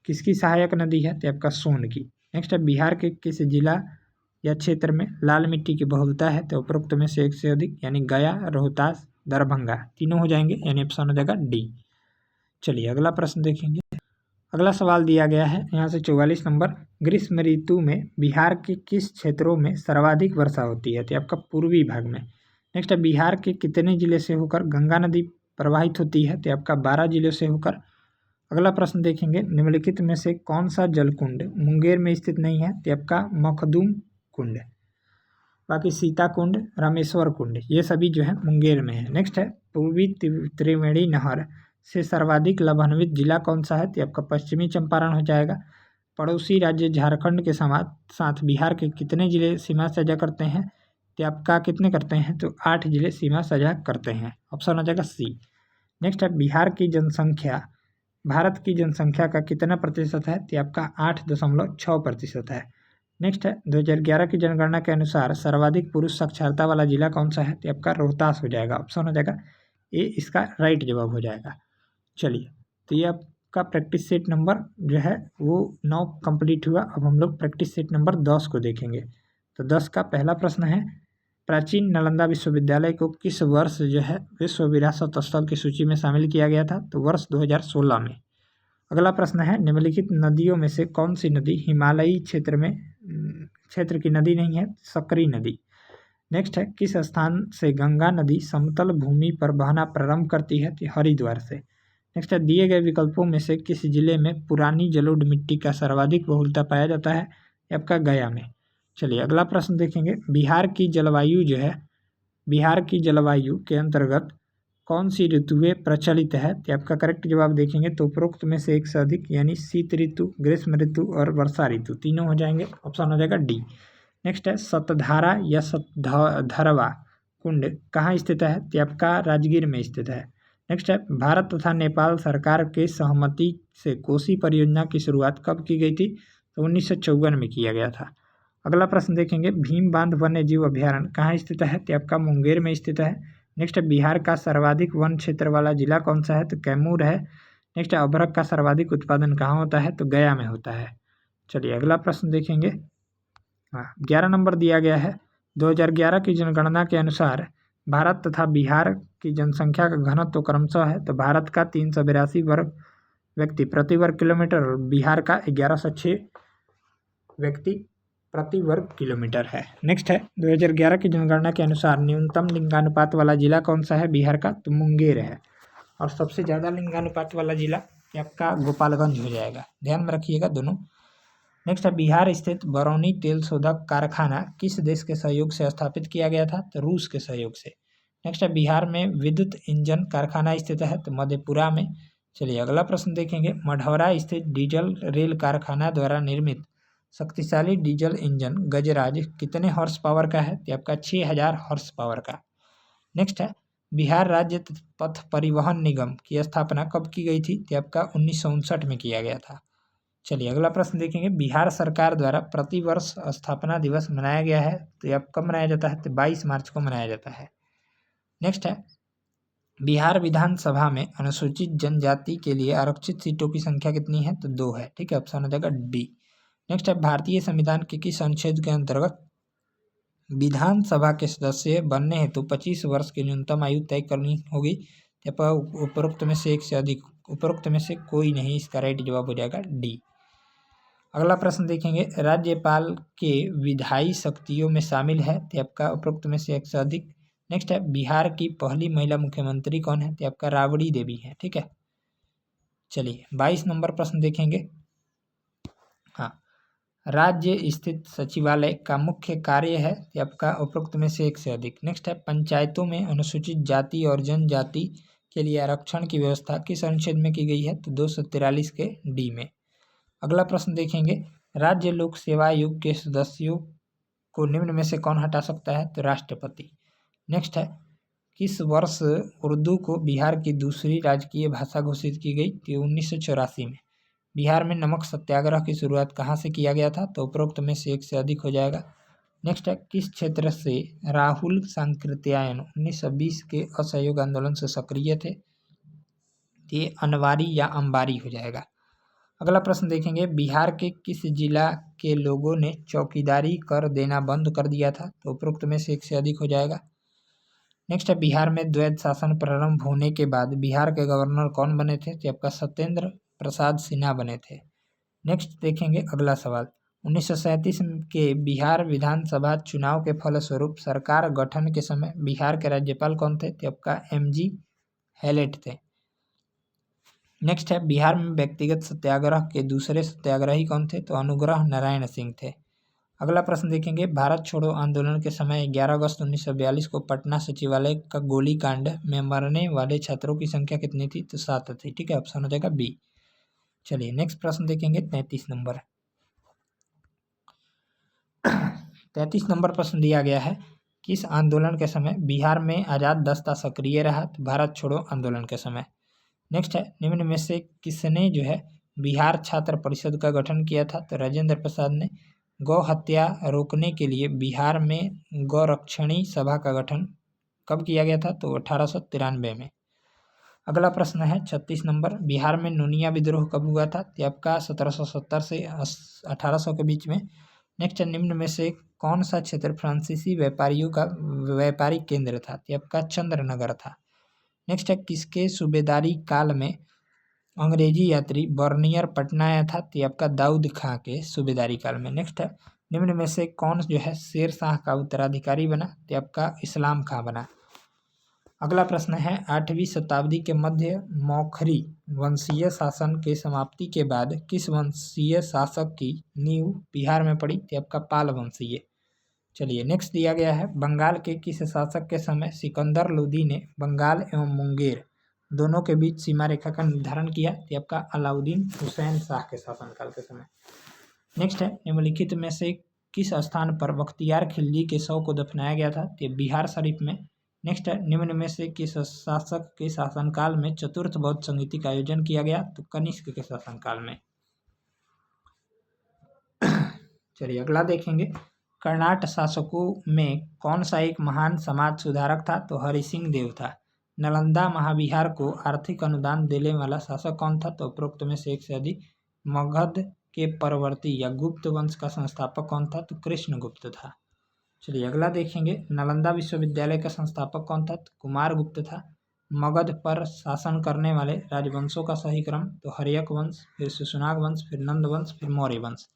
किसकी सहायक नदी है? तो आपका सोन की। नेक्स्ट है बिहार के किस जिला या क्षेत्र में लाल मिट्टी की बहुलता है? तो उपरोक्त में से एक से अधिक, यानी गया, रोहतास, दरभंगा, तीनों हो जाएंगे, यानी ऑप्शन हो जाएगा डी। चलिए अगला प्रश्न देखेंगे। अगला सवाल दिया गया है यहाँ से 44 नंबर, ग्रीष्म ऋतु में बिहार के किस क्षेत्रों में सर्वाधिक वर्षा होती है? तो आपका पूर्वी भाग में। नेक्स्ट है बिहार के कितने जिले से होकर गंगा नदी प्रवाहित होती है? तो आपका 12 जिलों से होकर। अगला प्रश्न देखेंगे, निम्नलिखित में से कौन सा जलकुंड मुंगेर में स्थित नहीं है? तो आपका मखदूम कुंड। बाकी सीता कुंड, रामेश्वर कुंड, ये सभी जो है मुंगेर में है। नेक्स्ट है पूर्वी त्रिवेणी नहर से सर्वाधिक लाभान्वित जिला कौन सा है? तो आपका पश्चिमी चंपारण हो जाएगा। पड़ोसी राज्य झारखंड के साथ बिहार के कितने जिले सीमा साझा करते हैं? तो आपका कितने करते हैं? तो 8 जिले सीमा साझा करते हैं, ऑप्शन हो जाएगा सी। नेक्स्ट है बिहार की जनसंख्या भारत की जनसंख्या का कितना प्रतिशत है? तो आपका 8.6% है। नेक्स्ट है 2011 की जनगणना के अनुसार सर्वाधिक पुरुष साक्षरता वाला जिला कौन सा है? तो आपका रोहतास हो जाएगा, ऑप्शन हो जाएगा ए इसका राइट जवाब हो जाएगा। चलिए तो ये आपका प्रैक्टिस सेट नंबर जो है वो 9 कंप्लीट हुआ। अब हम लोग प्रैक्टिस सेट नंबर 10 को देखेंगे। तो 10 का पहला प्रश्न है, प्राचीन नालंदा विश्वविद्यालय को किस वर्ष जो है विश्व विरासत स्थल की सूची में शामिल किया गया था? तो वर्ष 2016 में। अगला प्रश्न है, निम्नलिखित नदियों में से कौन सी नदी हिमालयी क्षेत्र की नदी नहीं है? सकरी नदी। नेक्स्ट है किस स्थान से गंगा नदी समतल भूमि पर बहना प्रारंभ करती है? तो हरिद्वार से। नेक्स्ट है दिए गए विकल्पों में से किस जिले में पुरानी जलोढ़ मिट्टी का सर्वाधिक बहुलता पाया जाता है? आपका गया में। चलिए अगला प्रश्न देखेंगे, बिहार की जलवायु के अंतर्गत कौन सी ऋतुएं प्रचलित है? तो आपका करेक्ट जवाब देखेंगे तो उपरोक्त में से एक से अधिक, यानी शीत ऋतु, ग्रीष्म ऋतु और वर्षा ऋतु, तीनों हो जाएंगे, ऑप्शन हो जाएगा डी। नेक्स्ट है सतधारा या सतधरवा कुंड कहाँ स्थित है? तो आपका राजगीर में स्थित है। नेक्स्ट है भारत तथा नेपाल सरकार के सहमति से कोसी परियोजना की शुरुआत कब की गई थी? तो 1954 में किया गया था। अगला प्रश्न देखेंगे, भीम बांध वन्य जीव अभ्यारण्य कहाँ स्थित है? तो आपका मुंगेर में स्थित है। नेक्स्ट है बिहार का सर्वाधिक वन क्षेत्र वाला जिला कौन सा है? तो कैमूर है। नेक्स्ट है अभ्रक का सर्वाधिक उत्पादन कहाँ होता है? तो गया में होता है। चलिए अगला प्रश्न देखेंगे। 11 नंबर दिया गया है, 2011 की जनगणना के अनुसार भारत तथा बिहार की जनसंख्या का घनत्व क्रमशः है। तो भारत का 382 वर्ग व्यक्ति प्रति वर्ग किलोमीटर और बिहार का 1106 व्यक्ति प्रति वर्ग किलोमीटर है। नेक्स्ट है 2011 की जनगणना के अनुसार न्यूनतम लिंगानुपात वाला जिला कौन सा है बिहार का? तो मुंगेर है। और सबसे ज़्यादा लिंगानुपात वाला जिला आपका गोपालगंज हो जाएगा, ध्यान में रखिएगा दोनों। नेक्स्ट है बिहार स्थित बरौनी तेल शोधक कारखाना किस देश के सहयोग से स्थापित किया गया था? तो रूस के सहयोग से। नेक्स्ट है बिहार में विद्युत इंजन कारखाना स्थित है? तो मधेपुरा में। चलिए अगला प्रश्न देखेंगे, मढ़ौरा स्थित डीजल रेल कारखाना द्वारा निर्मित शक्तिशाली डीजल इंजन गजराज कितने हॉर्स पावर का है? तो आपका 6000 हॉर्स पावर का। नेक्स्ट है बिहार राज्य पथ परिवहन निगम की स्थापना कब की गई थी? तो आपका 1959 में किया गया था। चलिए अगला प्रश्न देखेंगे, बिहार सरकार द्वारा प्रतिवर्ष स्थापना दिवस मनाया गया है, तो यह कब मनाया जाता है? तो 22 मार्च को मनाया जाता है। नेक्स्ट है बिहार विधानसभा में अनुसूचित जनजाति के लिए आरक्षित सीटों की संख्या कितनी है? तो 2 है, ठीक है, ऑप्शन हो जाएगा डी। नेक्स्ट है भारतीय संविधान के किस अनुच्छेद के अंतर्गत विधानसभा के सदस्य बनने हेतु 25 वर्ष की न्यूनतम आयु तय करनी होगी? उपरोक्त में से एक से अधिक, उपरोक्त में से कोई नहीं, इसका राइट जवाब हो जाएगा डी। अगला प्रश्न देखेंगे, राज्यपाल के विधायी शक्तियों में शामिल है? तो आपका उपरोक्त में से एक से अधिक। नेक्स्ट है बिहार की पहली महिला मुख्यमंत्री कौन है? तो आपका राबड़ी देवी है, ठीक है। चलिए 22 नंबर प्रश्न देखेंगे। हाँ, राज्य स्थित सचिवालय का मुख्य कार्य है? तो आपका उपरोक्त में से एक से अधिक। नेक्स्ट है पंचायतों में अनुसूचित जाति और जनजाति के लिए आरक्षण की व्यवस्था किस अनुच्छेद में की गई है? तो 243 के डी में। अगला प्रश्न देखेंगे, राज्य लोक सेवा आयोग के सदस्यों को निम्न में से कौन हटा सकता है? तो राष्ट्रपति। नेक्स्ट है किस वर्ष उर्दू को बिहार की दूसरी राजकीय भाषा घोषित की गई? तो 1984 में। बिहार में नमक सत्याग्रह की शुरुआत कहाँ से किया गया था? तो उपरोक्त में से एक से अधिक हो जाएगा। नेक्स्ट है, किस क्षेत्र से राहुल सांकृत्यायन 1920 के असहयोग आंदोलन से सक्रिय थे? ये अनवारी या अंबारी हो जाएगा। अगला प्रश्न देखेंगे, बिहार के किस जिला के लोगों ने चौकीदारी कर देना बंद कर दिया था? तो उपरोक्त में से एक से अधिक हो जाएगा। नेक्स्ट है, बिहार में द्वैध शासन प्रारंभ होने के बाद बिहार के गवर्नर कौन बने थे? तो आपका सत्येंद्र प्रसाद सिन्हा बने थे। नेक्स्ट देखेंगे अगला सवाल, 1937 के बिहार विधानसभा चुनाव के फलस्वरूप सरकार गठन के समय बिहार के राज्यपाल कौन थे? तो आपका MG हैलेट थे। नेक्स्ट है, बिहार में व्यक्तिगत सत्याग्रह के दूसरे सत्याग्रही कौन थे? तो अनुग्रह नारायण सिंह थे। अगला प्रश्न देखेंगे, भारत छोड़ो आंदोलन के समय 11 अगस्त 1942 को पटना सचिवालय का गोलीकांड में मरने वाले छात्रों की संख्या कितनी थी? तो 7 थी। ठीक है, ऑप्शन हो जाएगा बी। चलिए नेक्स्ट प्रश्न देखेंगे 33 नंबर। 33 नंबर प्रश्न दिया गया है, किस आंदोलन के समय बिहार में आजाद दस्ता सक्रिय रहा? तो भारत छोड़ो आंदोलन के समय। नेक्स्ट है, निम्न में से किसने जो है बिहार छात्र परिषद का गठन किया था? तो राजेंद्र प्रसाद ने। गौ हत्या रोकने के लिए बिहार में गौरक्षणी सभा का गठन कब किया गया था? तो 1893 में। अगला प्रश्न है 36 नंबर, बिहार में नूनिया विद्रोह कब हुआ था? तो आपका 1770 से 1800 के बीच में। नेक्स्ट, निम्न में से कौन सा क्षेत्र फ्रांसीसी व्यापारियों का व्यापारिक केंद्र था? तो आपका चंद्रनगर था। नेक्स्ट है, किसके सूबेदारी काल में अंग्रेजी यात्री बर्नियर पटना आया था? तो आपका दाऊद खां के सूबेदारी काल में। नेक्स्ट है, निम्न में से कौन जो है शेर शाह का उत्तराधिकारी बना? तो आपका इस्लाम खां बना। अगला प्रश्न है, 8वीं शताब्दी के मध्य मौखरी वंशीय शासन के समाप्ति के बाद किस वंशीय शासक की नींव बिहार में पड़ी? तो आपका पाल वंशीय। चलिए नेक्स्ट दिया गया है, बंगाल के किस शासक के समय सिकंदर लोदी ने बंगाल एवं मुंगेर दोनों के बीच सीमा रेखा का निर्धारण किया? तो आपका अलाउद्दीन हुसैन शाह के शासनकाल के समय। नेक्स्ट है, निम्नलिखित में से किस स्थान पर बख्तियार खिलजी के शव को दफनाया गया था? तो बिहार शरीफ में। नेक्स्ट है, निम्न में से किस शासक के शासनकाल में चतुर्थ बौद्ध संगीति का आयोजन किया गया? तो कनिष्क के शासनकाल में। चलिए अगला देखेंगे, कर्नाट शासकों में कौन सा एक महान समाज सुधारक था? तो हरि सिंह देव था। नालंदा महाविहार को आर्थिक अनुदान देने वाला शासक कौन था? तो उपरोक्त में से एक से अधिक। मगध के परवर्ती या गुप्त वंश का संस्थापक कौन था? तो कृष्णगुप्त था। चलिए अगला देखेंगे, नालंदा विश्वविद्यालय का संस्थापक कौन था? तो कुमारगुप्त था। मगध पर शासन करने वाले राजवंशों का सही क्रम? तो हर्यक वंश, फिर सुशनाग वंश, फिर नंद वंश, फिर मौर्य वंश।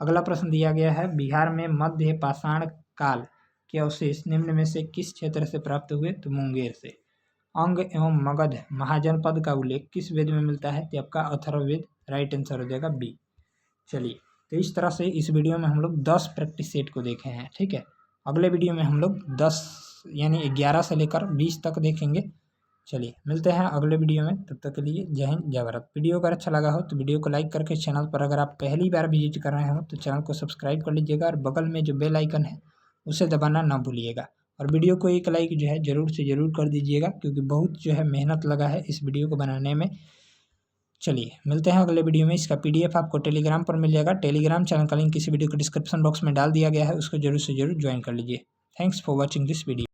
अगला प्रश्न दिया गया है, बिहार में मध्य पाषाण काल के अवशेष निम्न में से किस क्षेत्र से प्राप्त हुए? तो मुंगेर से। अंग एवं मगध महाजनपद का उल्लेख किस वेद में मिलता है? तो आपका अथर्ववेद। राइट आंसर हो जाएगा बी। चलिए, तो इस तरह से इस वीडियो में हम लोग 10 प्रैक्टिस सेट को देखे हैं। ठीक है, अगले वीडियो में हम लोग 10 यानी 11 से लेकर 20 तक देखेंगे। चलिए मिलते हैं अगले वीडियो में, तब तक के लिए जय हिंद जय भारत। वीडियो अगर अच्छा लगा हो तो वीडियो को लाइक करके चैनल पर अगर आप पहली बार विजिट कर रहे हो तो चैनल को सब्सक्राइब कर लीजिएगा और बगल में जो बेल आइकन है उसे दबाना ना भूलिएगा। और वीडियो को एक लाइक जो है ज़रूर से ज़रूर कर दीजिएगा, क्योंकि बहुत जो है मेहनत लगा है इस वीडियो को बनाने में। चलिए मिलते हैं अगले वीडियो में। इसका PDF आपको टेलीग्राम पर मिल जाएगा। टेलीग्राम चैनल का लिंक इस वीडियो के डिस्क्रिप्शन बॉक्स में डाल दिया गया है, उसको जरूर से जरूर ज्वाइन कर लीजिए। Thanks for watching this video.